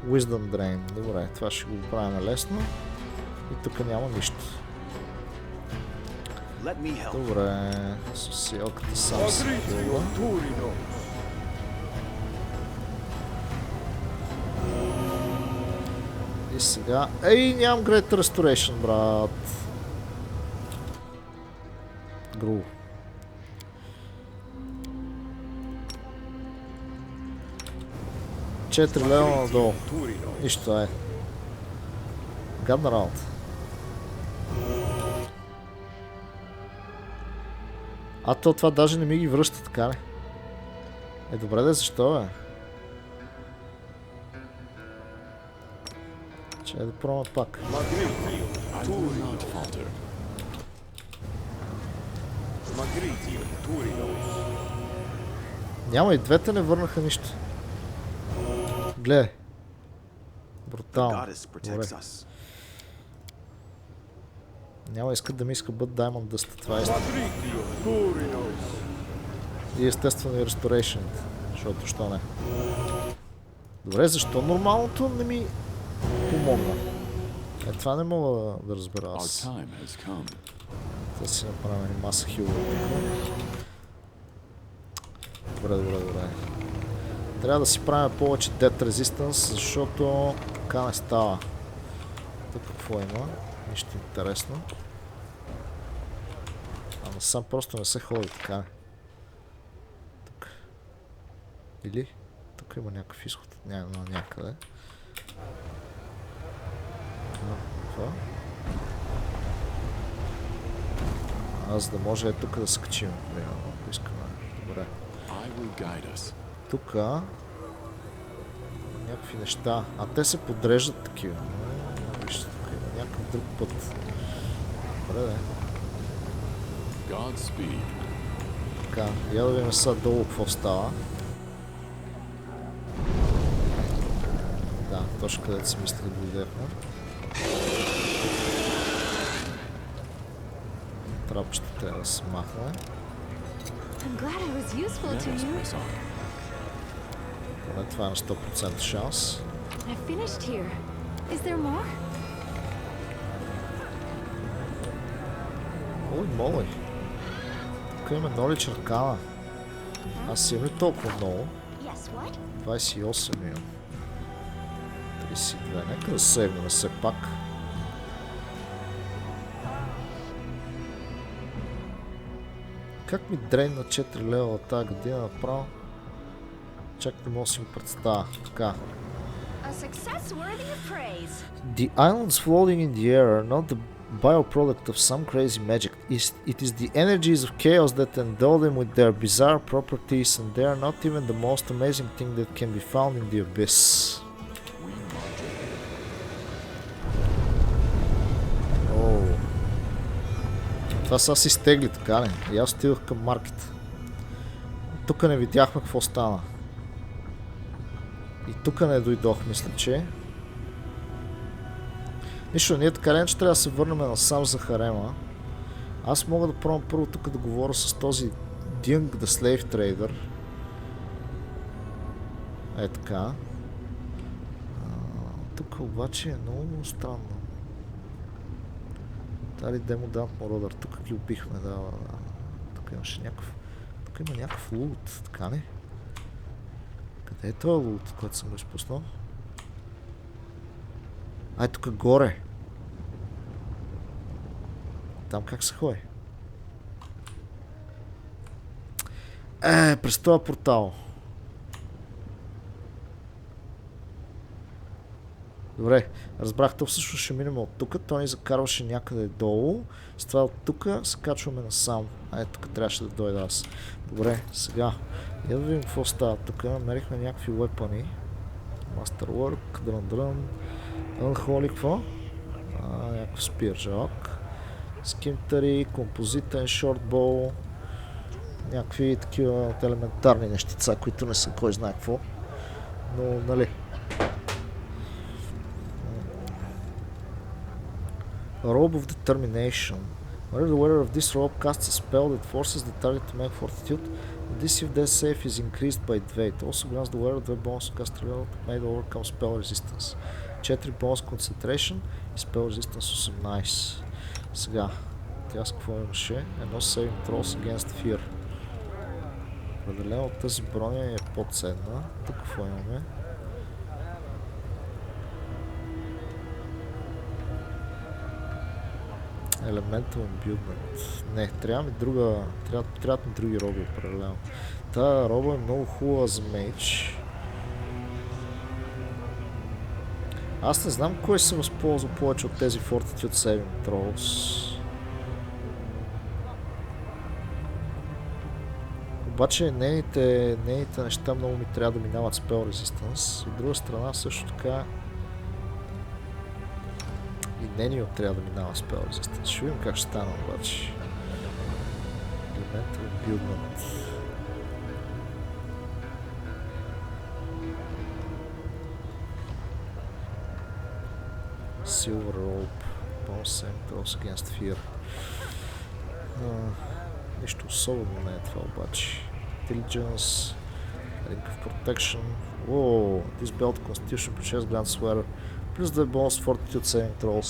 Wisdom Drain. Добре, това ще го правим лесно. И тук няма нищо. Добре, силката сам се хилва. И сега... Ей, нямам Great Restoration, брат. Гру. Четири лева надолу. Нищо е. Гадна работа. А то това даже не ми ги връща, така ли? Е, добре да, защо бе? Чай да пробваме пак. Няма, и двете не върнаха нищо. Гледай. Брутално. Добре. Няма, искат да ми иска бъд Diamond Dust. Това е и естествено и Restoration. Защото що не. Добре, защо нормалното не ми помогна? Е, това не мога да разбера аз. Да си направим маса хилва. Добре. Трябва да си правим повече Death Resistance, защото така не става. Тук какво има? Нищо интересно. Ама сам просто не се ходи така. Тук. Или? Тук има някакъв изход. Някъде. Това. Аз да може е тук да се качим. Ако искаме. Добре. Тук някакви неща. А те се подреждат такива. Вижте, тук има някакъв друг път. Добре, да. Така, я да видим сега долу какво става. Да, точно където си мислех да дойдехме. Трапчета трябва да се махне. Поне това е на 100% шанс. Ой, моли. Тук има knowledge аркана. Аз имам ли толкова много? 28 имам. 32. Нека да сейвнем все пак. Как ми дрейн на 4 левела тази година направо? Чак не мога да си го представя. Така. The islands floating in the air are not the bioproduct of some crazy magic. It is the energies of chaos that endow them with their bizarre properties, and they are not even the most amazing thing that can be found in the abyss. Това са си стегли, така ли? И аз отидох към маркета. Тук не видяхме какво стана. И тук не дойдох, мисля, че. Нищо, ние така ли, че трябва да се върнем насам за харема. Аз мога да пробвам първо тук да говоря с този Ding the Slave Trader. Е така. Тук обаче е много странно. Дали демодант Мородър, тук ги убихме, да. Тук имаше някакъв... Тук има някакъв лут, така не? Къде е този лут, който съм го изпуснал? Ай, тук горе. Там как се ходи? През този портал. Добре, разбрахте, всъщност ще минем от тук, той ни закарваше някъде долу, с това от тук се качваме насам. Тук трябваше да дойда аз. Добре, сега, я да видим какво става тук, намерихме някакви уепани. Masterwork, дрън, Unholy, какво? Някакъв спиржак. Скимтари, композитен, шортбол, някакви такива елементарни нещица, които не са кой знае какво. Но, нали. Robe of Determination. Whenever the wearer of this robe casts a spell that forces the target to make fortitude, the DC of their save is increased by 2. It also grants the wearer 2 bonus to cast spell made to overcome spell resistance. 4 bonus concentration и spell resistance 18. Сега, тя с какво имаше? Едно saving throws against fear. Определено тази броня е по-ценна. Тук какво имаме? Elemental Imbuement. Не, трябва ми друга... Трябват ми други роби определено. Тая роба е много хубава за мейдж. Аз не знам кой се възползва повече от тези Fortitude Saving Throws. Обаче нейните неща много ми трябва да минават Spell Resistance. От друга страна също така и нейният трябва да минава Spell Resistance. Ще видим как ще стане обаче. Elemental Buildment. Silver Rope. Bonus Saving Throws Against Fear. Нищо особено не е това обаче. Intelligence, Ring of Protection. Wow, this belt Constitution purchase grants wearer plus 2 bonus Fortitude Saving Throws,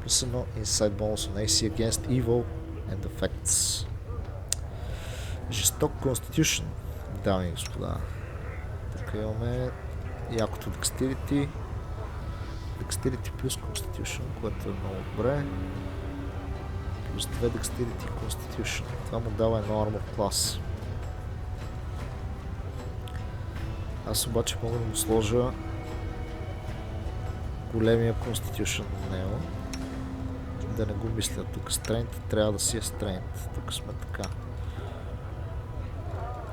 plus 1 Inside bonus on AC against evil and effects. Жесток Constitution, дами и господа. Тук имаме якото Dexterity. Dexterity плюс Constitution, което е много добре. Плюс 2 Dexterity и Constitution. Това му дава едно Armor клас. Аз обаче мога да му сложа големия Constitution на него. Да не го мисля. Тук Strength трябва да си е Strength. Тук сме така.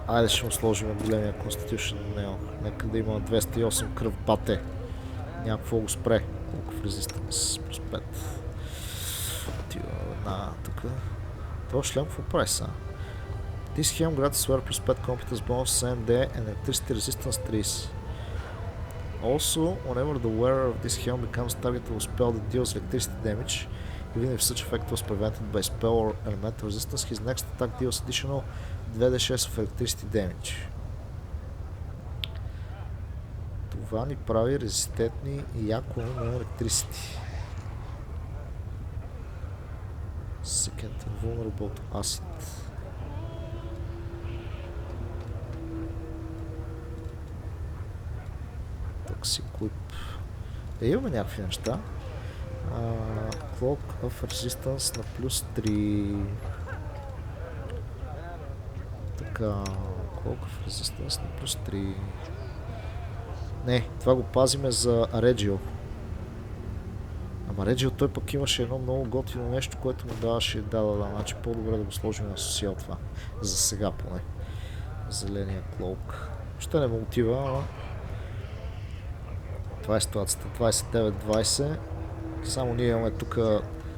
Айде ще му сложим големия Constitution на него. Нека да има 208 кръв бате. Някакво го спре. Колко в Resistance плюс 5. Тук. Това шлем какво прави са? This helm grants wearer plus 5 competence bonus 7D and electricity resistance 30. Also, whenever the wearer of this helm becomes target of a spell that deals electricity damage, even if such effect was prevented by spell or elemental resistance, his next attack deals additional 2d6 of electricity damage. Това ни прави резистентни и яко на electricity. Second and vulnerable to acid. Toxic Whip. Имаме някакви неща. Cloak of Resistance на плюс 3. Така. Cloak of Resistance на плюс 3. Не, това го пазиме за Реджио. Ама Реджио той пък имаше едно много готино нещо, което му даваше значи по-добре да го сложим на Сосиал това. За сега поне. Зеления клоук. Ще не му отива, ама това е ситуацията. 29-20. Само ние имаме тук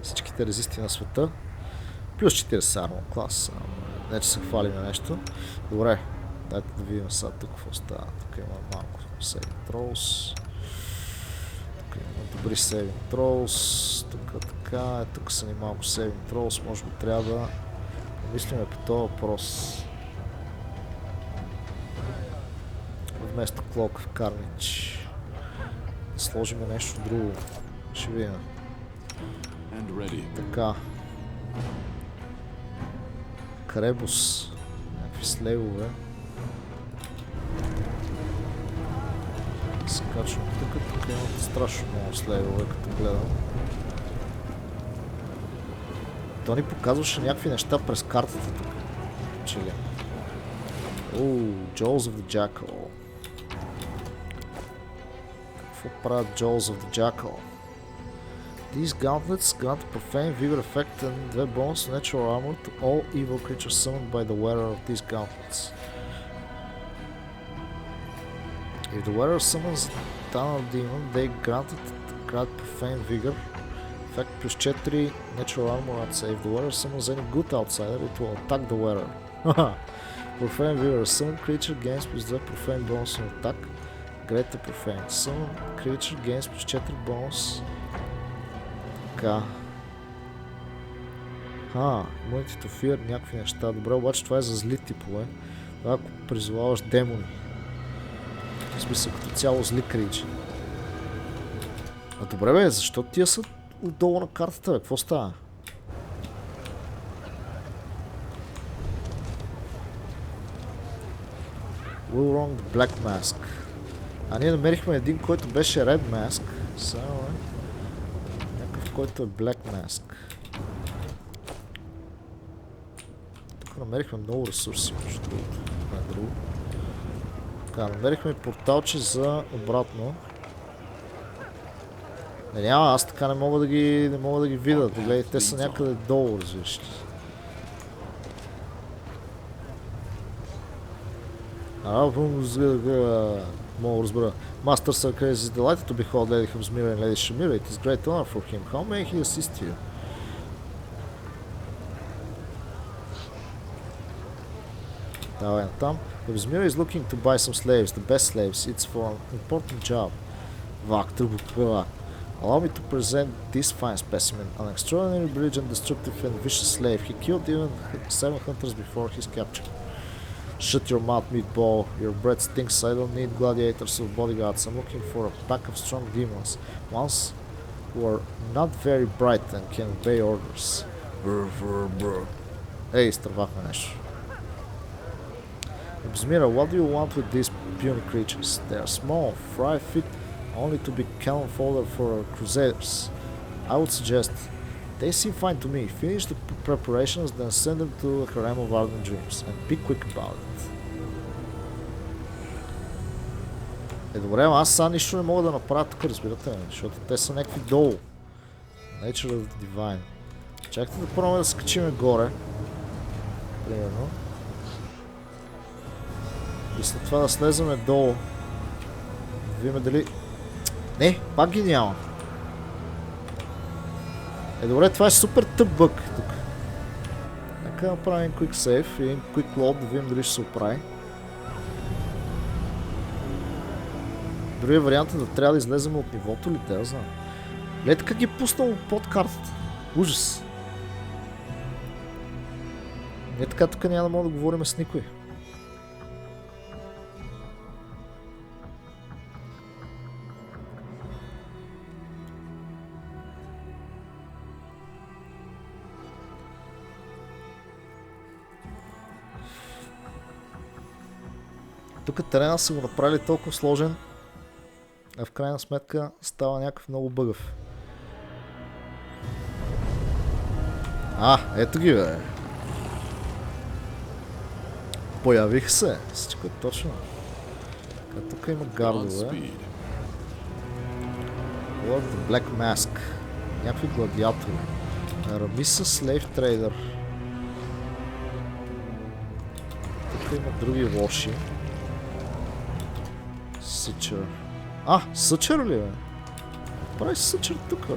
всичките резисти на света. Плюс 40 армор клас. Не че се хвалим на нещо. Добре, дайте да видим сега тук какво става. Тук има малко сейвинг тролс. Тук има добри сейвинг тролс. Тук така, тук са ни малко сейвинг тролс. Може би трябва да помислиме по този въпрос. Вместо клок в карнич. Да сложим нещо друго. Ще видим. Така. Кребус. Някакви слевове. Скачвам тук имат страшно много слевове, като гледам. То ни показваше някакви неща през картата тук. Чили. Jaws of the Jackal. Какво правят Jaws of the Jackal? These gauntlets grant a profane vigor effect and 2 bonus natural armor to all evil creatures summoned by the wearer of these gauntlets. If the wearer summons a tunnel demon, they grant profane vigor effect plus 4 natural armor at save. If the wearer summons any good outsider, it will attack the wearer. Profane vigor. Summon creature gains plus 2 profane bonus on attack. Greater profane. Summon creature gains plus 4 bonus. Така. Immunity to fear, някакви неща. Добре, обаче това е за зли типове. Ако призоваваш демони. В смисъл, като цяло зли кричи. Добре бе, защо тия са отдолу на картата, бе? Какво става? Will wrong the black mask. Ние намерихме един, който беше red mask. Само е. Някакъв, който е black mask. Тук намерихме много ресурси, между другото. Така, намерихме порталче за обратно. Няма, аз така не мога да ги видя. Гледай, те са някъде долу, развиш. Мога разбера. Master Circle is delighted to behold Lady Hamzmira and Lady Shamira. It is great honor for him. How may he assist you? Давай там. Hamzmira is looking to buy some slaves, the best slaves. It's for an important job. Allow me to present this fine specimen. An extraordinary brilliant, destructive and vicious slave. He killed even 7 hunters before his capture. Shut your mouth, meatball. Your breath stinks. I don't need gladiators or bodyguards. I'm looking for a pack of strong demons. Ones who are not very bright and can obey orders. Ей, изтървахме нещо. Hamzmira, what do you want with these puny creatures? They are small, 5 feet, only to be cannon fodder for crusaders. I would suggest they seem fine to me. Finish the preparations, then send them to a harem of ardent dreams. And be quick about it. Добре, аз сега нищо не мога да направя тук, разбирате ме, защото те са някакви долу. Nature of the Divine. Чакайте да пробваме да скачиме горе. Примерно. И след това да слеземе долу. Да видим дали... Не, пак ги няма. Добре, това е супер тъп бък тук. Нека да направим quick save и quick load, да видим дали ще се оправи. Другия вариант е да трябва да излезем от нивото ли, те да знам. Гледайте как ги е пуснал под картата. Ужас. Не така, тук няма да мога да говорим с никой. Тук терена са го направили толкова сложен, а в крайна сметка става някакъв много бъгъв. Ето ги бе. Появих се. Всичко е точно. Тук има гардове. Lord the Black Mask. Някакви гладиатори. Рамиса Slave Trader. Тук има други лоши. Съчър. Съчър ли бе? Прави съчър тук бе.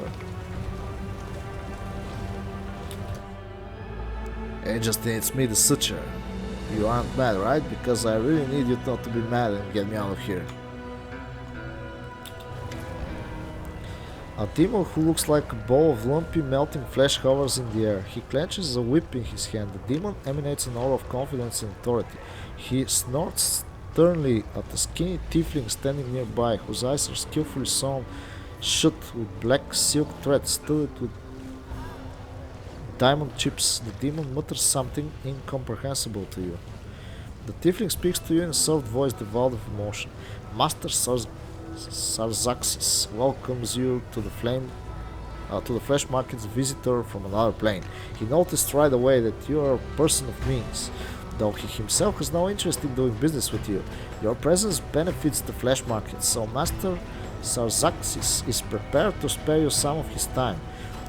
Hey Justin, it's me, the Suture. You aren't mad, right? Because I really need you not to be mad and get me out of here. A demon who looks like a ball of lumpy melting flesh hovers in the air. He clenches a whip in his hand. The demon emanates an aura of confidence and authority. He snorts sternly at a skinny tiefling standing nearby, whose eyes are skillfully sewn shut with black silk threads studded with diamond chips. The demon mutters something incomprehensible to you. The tiefling speaks to you in a soft voice devoid of emotion. Master Sarzaxis welcomes you to the flesh market's visitor from another plane. He noticed right away that you are a person of means, though he himself has no interest in doing business with you. Your presence benefits the flesh market, so Master Sarzaxis is prepared to spare you some of his time.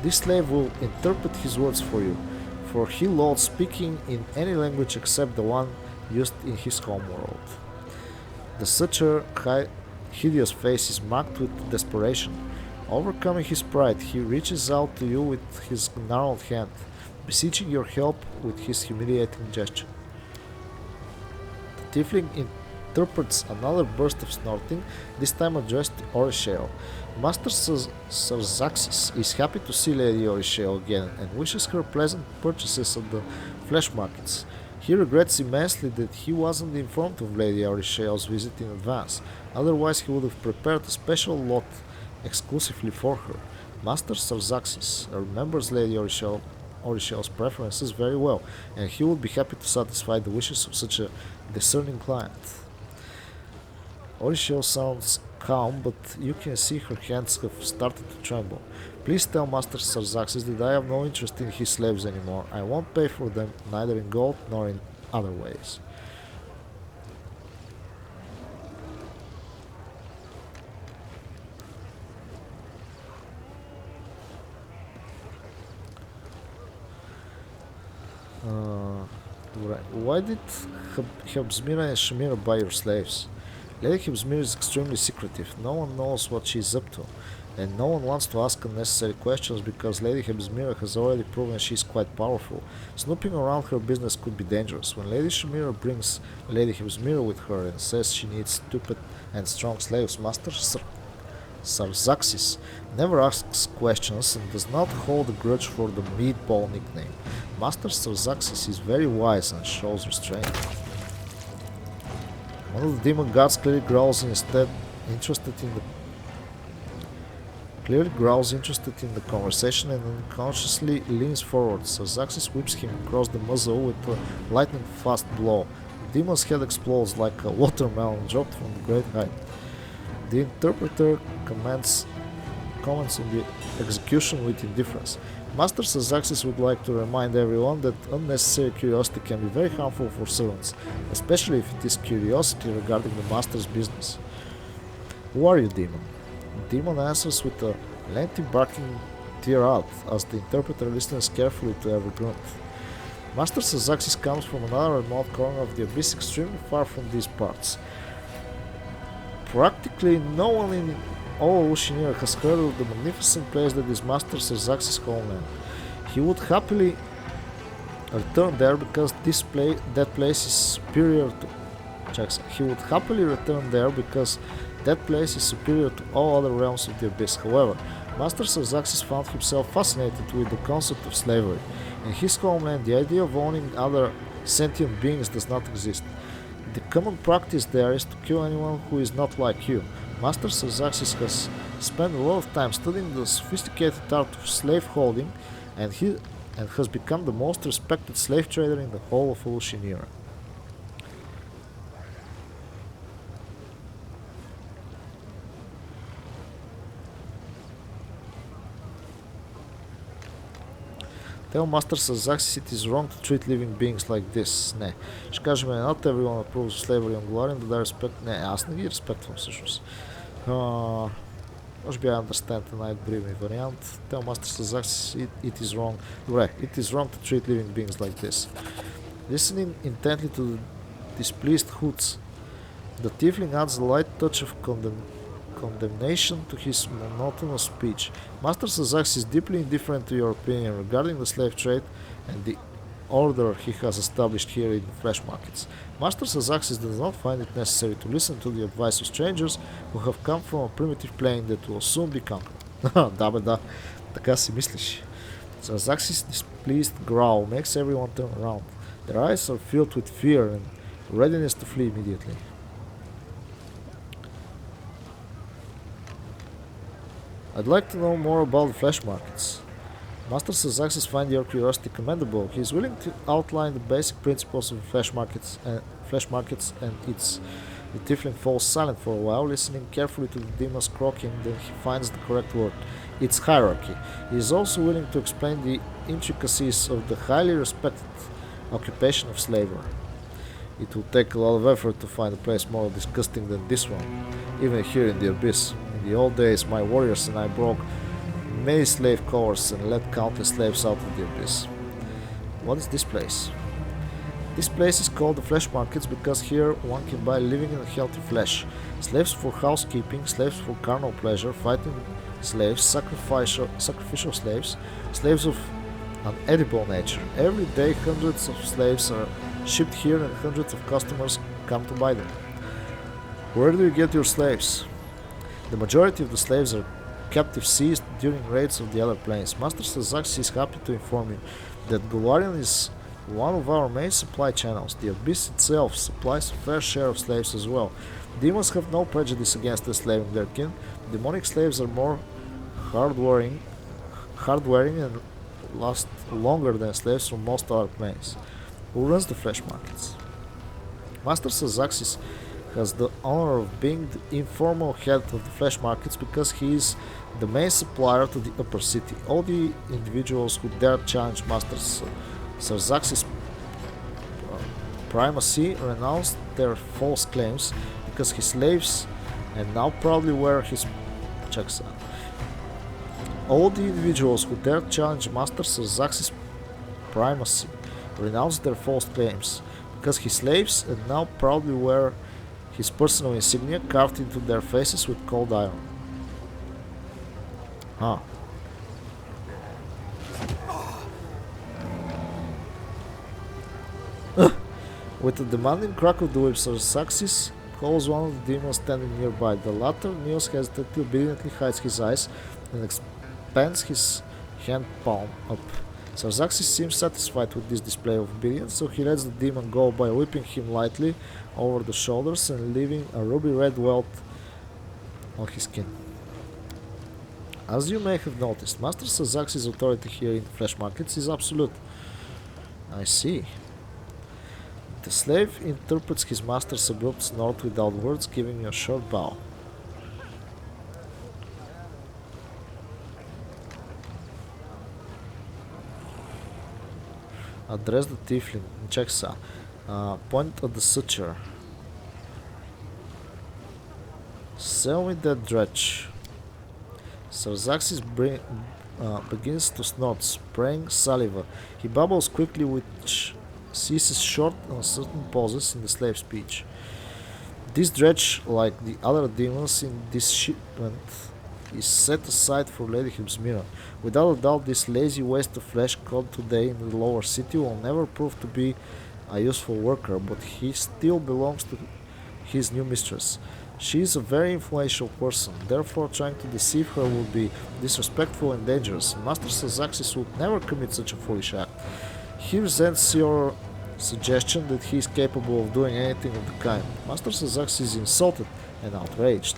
This slave will interpret his words for you, for he loathes speaking in any language except the one used in his homeworld. The Suture hideous face is marked with desperation. Overcoming his pride, he reaches out to you with his gnarled hand, beseeching your help with his humiliating gesture. The tiefling interprets another burst of snorting, this time addressed to Orishale. Master Sarzaxis is happy to see Lady Orishale again and wishes her pleasant purchases at the flesh markets. He regrets immensely that he wasn't informed of Lady Orishale's visit in advance, otherwise he would have prepared a special lot exclusively for her. Master Sarzaxis remembers Lady Orishale's preferences very well, and he would be happy to satisfy the wishes of such a discerning client. Orishale sounds calm, but you can see her hands have started to tremble. Please tell Master Sarzaxis that I have no interest in his slaves anymore. I won't pay for them, neither in gold nor in other ways. Right. Why did Hebzmira and Shamira buy your slaves? Lady Hebzmira is extremely secretive. No one knows what she is up to, and no one wants to ask unnecessary questions because Lady Hebzmira has already proven she is quite powerful. Snooping around her business could be dangerous. When Lady Shamira brings Lady Hebzmira with her and says she needs stupid and strong slaves, Master Sarzaxis never asks questions and does not hold a grudge for the meatball nickname. Master Sarzaxis is very wise and shows restraint. One of the demon gods clearly growls interested in the conversation and unconsciously leans forward. Sarzaxis whips him across the muzzle with a lightning-fast blow. The demon's head explodes like a watermelon dropped from a great height. The interpreter comments on the execution with indifference. Master Sarzaxis would like to remind everyone that unnecessary curiosity can be very harmful for servants, especially if it is curiosity regarding the master's business. Who are you, demon? The demon answers with a lengthy barking tirade as the interpreter listens carefully to every grunt. Master Sarzaxis comes from another remote corner of the abyss extremely far from these parts. Practically no one in all ALУШИНИРА has heard of the magnificent place that is Master Sarzaxis' homeland. He would happily return there because that place is superior to all other realms of the abyss. However, Master Sarzaxis found himself fascinated with the concept of slavery. In his homeland, the idea of owning other sentient beings does not exist. The common practice there is to kill anyone who is not like you. Master Sarzaxis has spent a lot of time studying the sophisticated art of slave holding and has become the most respected slave trader in the whole of АЛУШИНИРА. Tell Master Sarzaxis it is wrong to treat living beings like this. Не. Ще кажем, not everyone approves of slavery on Glorian, да respect... Не, аз не ги респектвам всъщност. Може би I understand е най-добрият ми вариант. Tell Master Sarzaxis it is wrong. Добре, it is wrong to treat living beings like this. Listening intently to the displeased hoots, the tiefling adds a light touch of condemnation to his monotonous speech. Master Sarzaxis is deeply indifferent to your opinion regarding the slave trade order he has established here in the flesh markets. Master Sazaxis does not find it necessary to listen to the advice of strangers who have come from a primitive plane that will soon be conquered. Да бе, да. Така си мислиш. Sazaxis' displeased growl makes everyone turn around. Their eyes are filled with fear and readiness to flee immediately. I'd like to know more about the flesh markets. Master Sazaxis finds your curiosity commendable. He is willing to outline the basic principles of flesh markets and its. The tiefling falls silent for a while, listening carefully to the demon's croaking, then he finds the correct word. Its hierarchy. He is also willing to explain the intricacies of the highly respected occupation of slavery. It will take a lot of effort to find a place more disgusting than this one, even here in the abyss. In the old days, my warriors and I broke many slave covers and led countless slaves out of the abyss. What is this place? This place is called the flesh markets because here one can buy living and healthy flesh. Slaves for housekeeping, slaves for carnal pleasure, fighting slaves, sacrificial slaves, slaves of an edible nature. Every day hundreds of slaves are shipped here and hundreds of customers come to buy them. Where do you get your slaves? The majority of the slaves are captive seized during raids of the other planes. Master Sazaxis is happy to inform you that Golarion is one of our main supply channels. The Abyss itself supplies a fair share of slaves as well. Demons have no prejudice against enslaving their kin. Demonic slaves are more hard-wearing and last longer than slaves from most other planes. Who runs the flesh markets? Master Sazaxis has the honor of being the informal head of the flesh markets because he is the main supplier to the upper city. All the individuals who dare challenge Master Sazaxis' primacy renounce their false claims because his slaves and now proudly wear his checks. All the individuals who dare challenge Master Sazaxis' primacy renounce their false claims because his slaves and now proudly wear his personal insignia carved into their faces with cold iron. Huh. With a demanding crack of the whip, Sazaxis calls one of the demons standing nearby. The latter kneels hesitantly, obediently hides his eyes, and expands his hand palm up. Sazaxis seems satisfied with this display of obedience, so he lets the demon go by whipping him lightly over the shoulders and leaving a ruby red welt on his skin. As you may have noticed, Master Sazaxis' authority here in the flesh markets is absolute. I see. The slave interprets his master's abrupt snort without words, giving a short bow. Address the tiefling. Checks point at the suture. Sell me that dredge. Sazaxis begins to snort, spraying saliva. He babbles quickly, which ceases short, uncertain pauses in the slave speech. This dredge, like the other demons in this shipment, is set aside for Lady Hibsmira. Without a doubt, this lazy waste of flesh caught today in the lower city will never prove to be a useful worker, but he still belongs to his new mistress. She is a very influential person, therefore trying to deceive her would be disrespectful and dangerous. Master Sazaxis would never commit such a foolish act. He resents your suggestion that he is capable of doing anything of the kind. Master Sazaxis is insulted and outraged.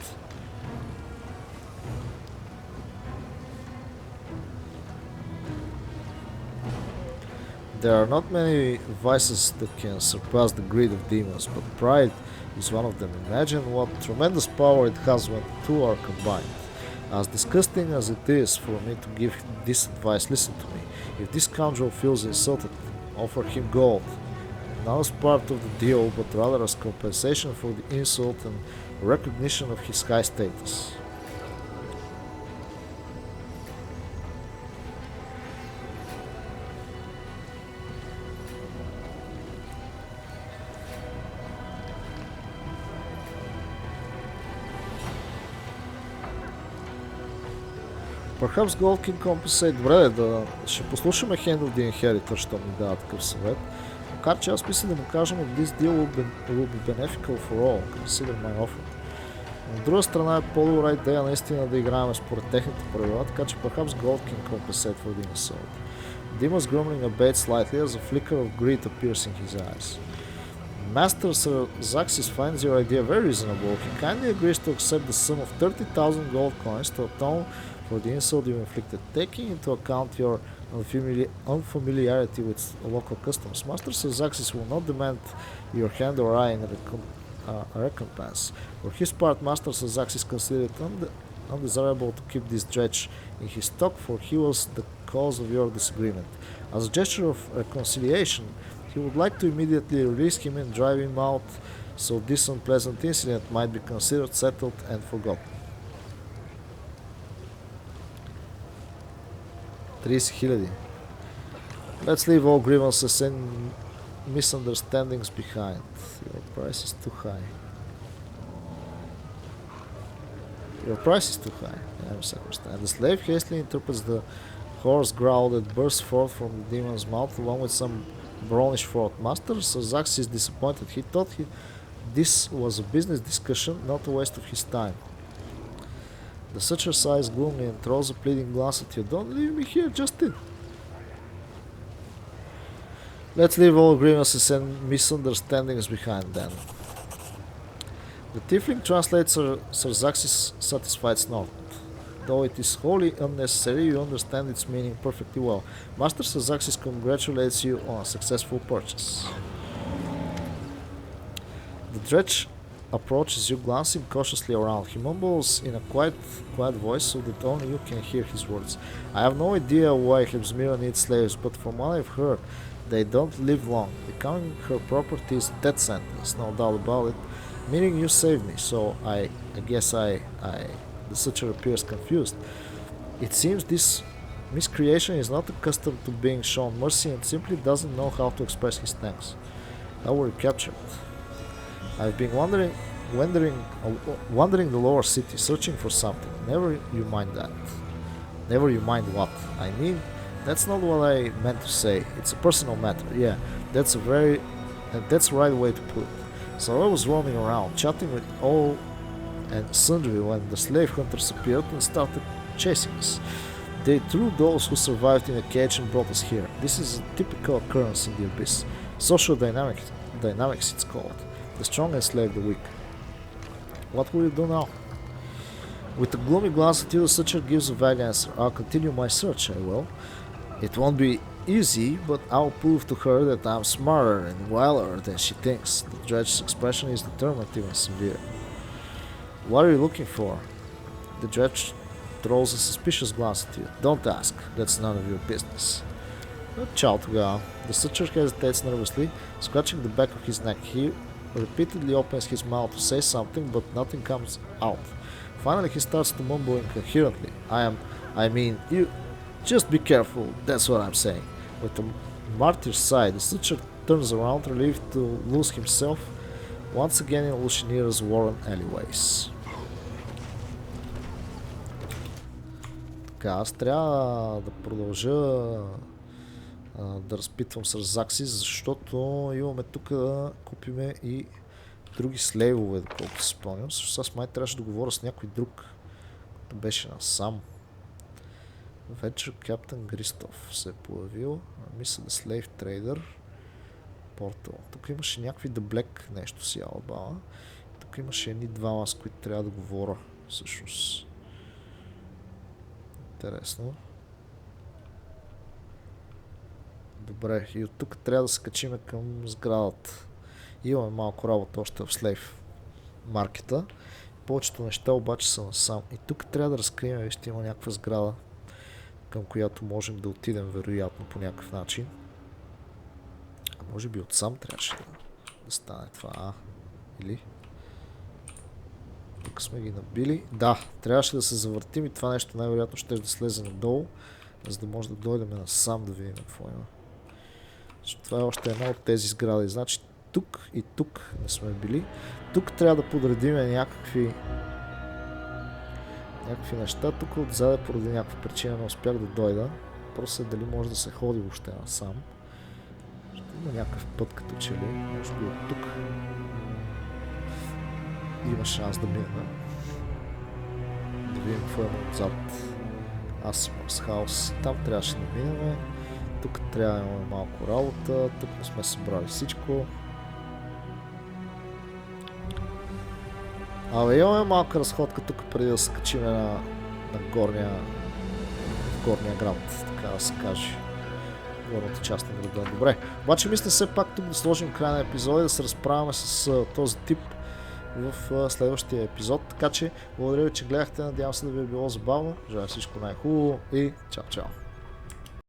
There are not many vices that can surpass the greed of demons, but pride is one of them. Imagine what tremendous power it has when two are combined. As disgusting as it is for me to give this advice, listen to me. If this scoundrel feels insulted, offer him gold, not as part of the deal, but rather as compensation for the insult and recognition of his high status. Perhaps gold can compensate. Добре, ще послушаме Hand of the Inheritor, що ми дава такъв съвет. Макар че аз мисля да му кажем this deal will be beneficial for all. Consider my offer. От друга страна е по-добра идея наистина да играем според техните правила, така че perhaps gold can compensate for the insult. Dima's grumbling abates slightly as a flicker of greed appears in his eyes. Master Sir Zaxis finds your idea very reasonable. He kindly agrees to accept the sum of 30,000 gold coins to atone for the insult you inflicted, taking into account your unfamiliarity with local customs. Master Sir Zaxis will not demand your hand or eye in recompense. For his part, Master Sir Zaxis considered it undesirable to keep this dredge in his stock, for he was the cause of your disagreement. As a gesture of reconciliation, he would like to immediately release him and drive him out, so this unpleasant incident might be considered settled and forgotten. 30,000. Let's leave all grievances and misunderstandings behind. Your price is too high. Your price is too high. I misunderstand. The slave hastily interprets the hoarse growl that bursts forth from the demon's mouth along with some brownish thought. Master Sir Zaxis is disappointed. He thought this was a business discussion, not a waste of his time. The Searcher sighs gloomily and throws a pleading glance at you. Don't leave me here, Justin. Let's leave all grievances and misunderstandings behind then. The Tiefling translates Sir Zaxis' satisfied snort. Though it is wholly unnecessary, you understand its meaning perfectly well. Master Sir Zaxis congratulates you on a successful purchase. The dredge approaches you, glancing cautiously around. He mumbles in a quiet voice so that only you can hear his words. I have no idea why Hebsmira needs slaves, but from what I've heard, they don't live long. Becoming her property is a death sentence, no doubt about it. Meaning you saved me, so I guess The Searcher appears confused. It seems this miscreation is not accustomed to being shown mercy and simply doesn't know how to express his thanks. How were you captured? I've been wandering the lower city, searching for something. Never you mind that. Never you mind what? I mean, that's not what I meant to say. It's a personal matter. Yeah, that's the right way to put it. So I was roaming around, chatting with all and sundry when the slave hunters appeared and started chasing us. They threw those who survived in a cage and brought us here. This is a typical occurrence in the Abyss. Social dynamics it's called. The strong enslave the weak. What will you do now? With a gloomy glance at you, the Searcher gives a vague answer. I'll continue my search, I will. It won't be easy, but I'll prove to her that I'm smarter and wilder than she thinks. The dredge's expression is determined, even severe. What are you looking for? The dredge throws a suspicious glance at you. Don't ask. That's none of your business. Чао тогава. The Searcher hesitates nervously, scratching the back of his neck. He repeatedly opens his mouth to say something, but nothing comes out. Finally, he starts to mumble incoherently. You just be careful. That's what I'm saying. With a martyr's sigh, the Searcher turns around, relieved to lose himself once again in АЛУШИНИРА's warren alleyways. Така, аз трябва да продължа да разпитвам с Заксис, защото имаме тук да купиме и други слейвове, доколкото си спомням. Също аз май трябваше да говоря с някой друг, който беше насам. Вечер Каптен Гристоф се е появил. Мисля да Слейв Трейдър. Портал. Тук имаше някакви The Black нещо си албала. Тук имаше едни двама, с които трябва да говоря всъщност. Интересно. Добре, и от тук трябва да се качиме към сградата. Имаме малко работа още в Слейв маркета. Повечето неща обаче са насам. И тук трябва да разкрием, вижте, има някаква сграда, към която можем да отидем вероятно по някакъв начин. А може би отсам трябваше да стане това. Или? Тук сме ги набили. Да, трябваше да се завъртим и това нещо най-вероятно ще да слезе надолу, за да може да дойдем насам да видим какво има. Защото това е още една от тези сгради. Значи тук и тук не сме били. Тук трябва да подредим някакви някакви неща. Тук отзаде поради някаква причина не успях да дойда. Просто дали може да се ходи въобще насам. Ще има някакъв път като че ли. Може би от тук има шанс да минем. Да видим какво има отзад. Асимърс хаус. Там трябваше да минем. Тук трябва да имаме малко работа. Тук не сме събрали всичко. Абе, имаме малка разходка тук преди да се качим на горния град, така да се каже. Горната част на града. Добре. Обаче мисля все пак тук да сложим край на епизода и да се разправяме с този тип в следващия епизод. Така че благодаря ви, че гледахте. Надявам се да ви е било забавно. Желая всичко най-хубаво и чао-чао.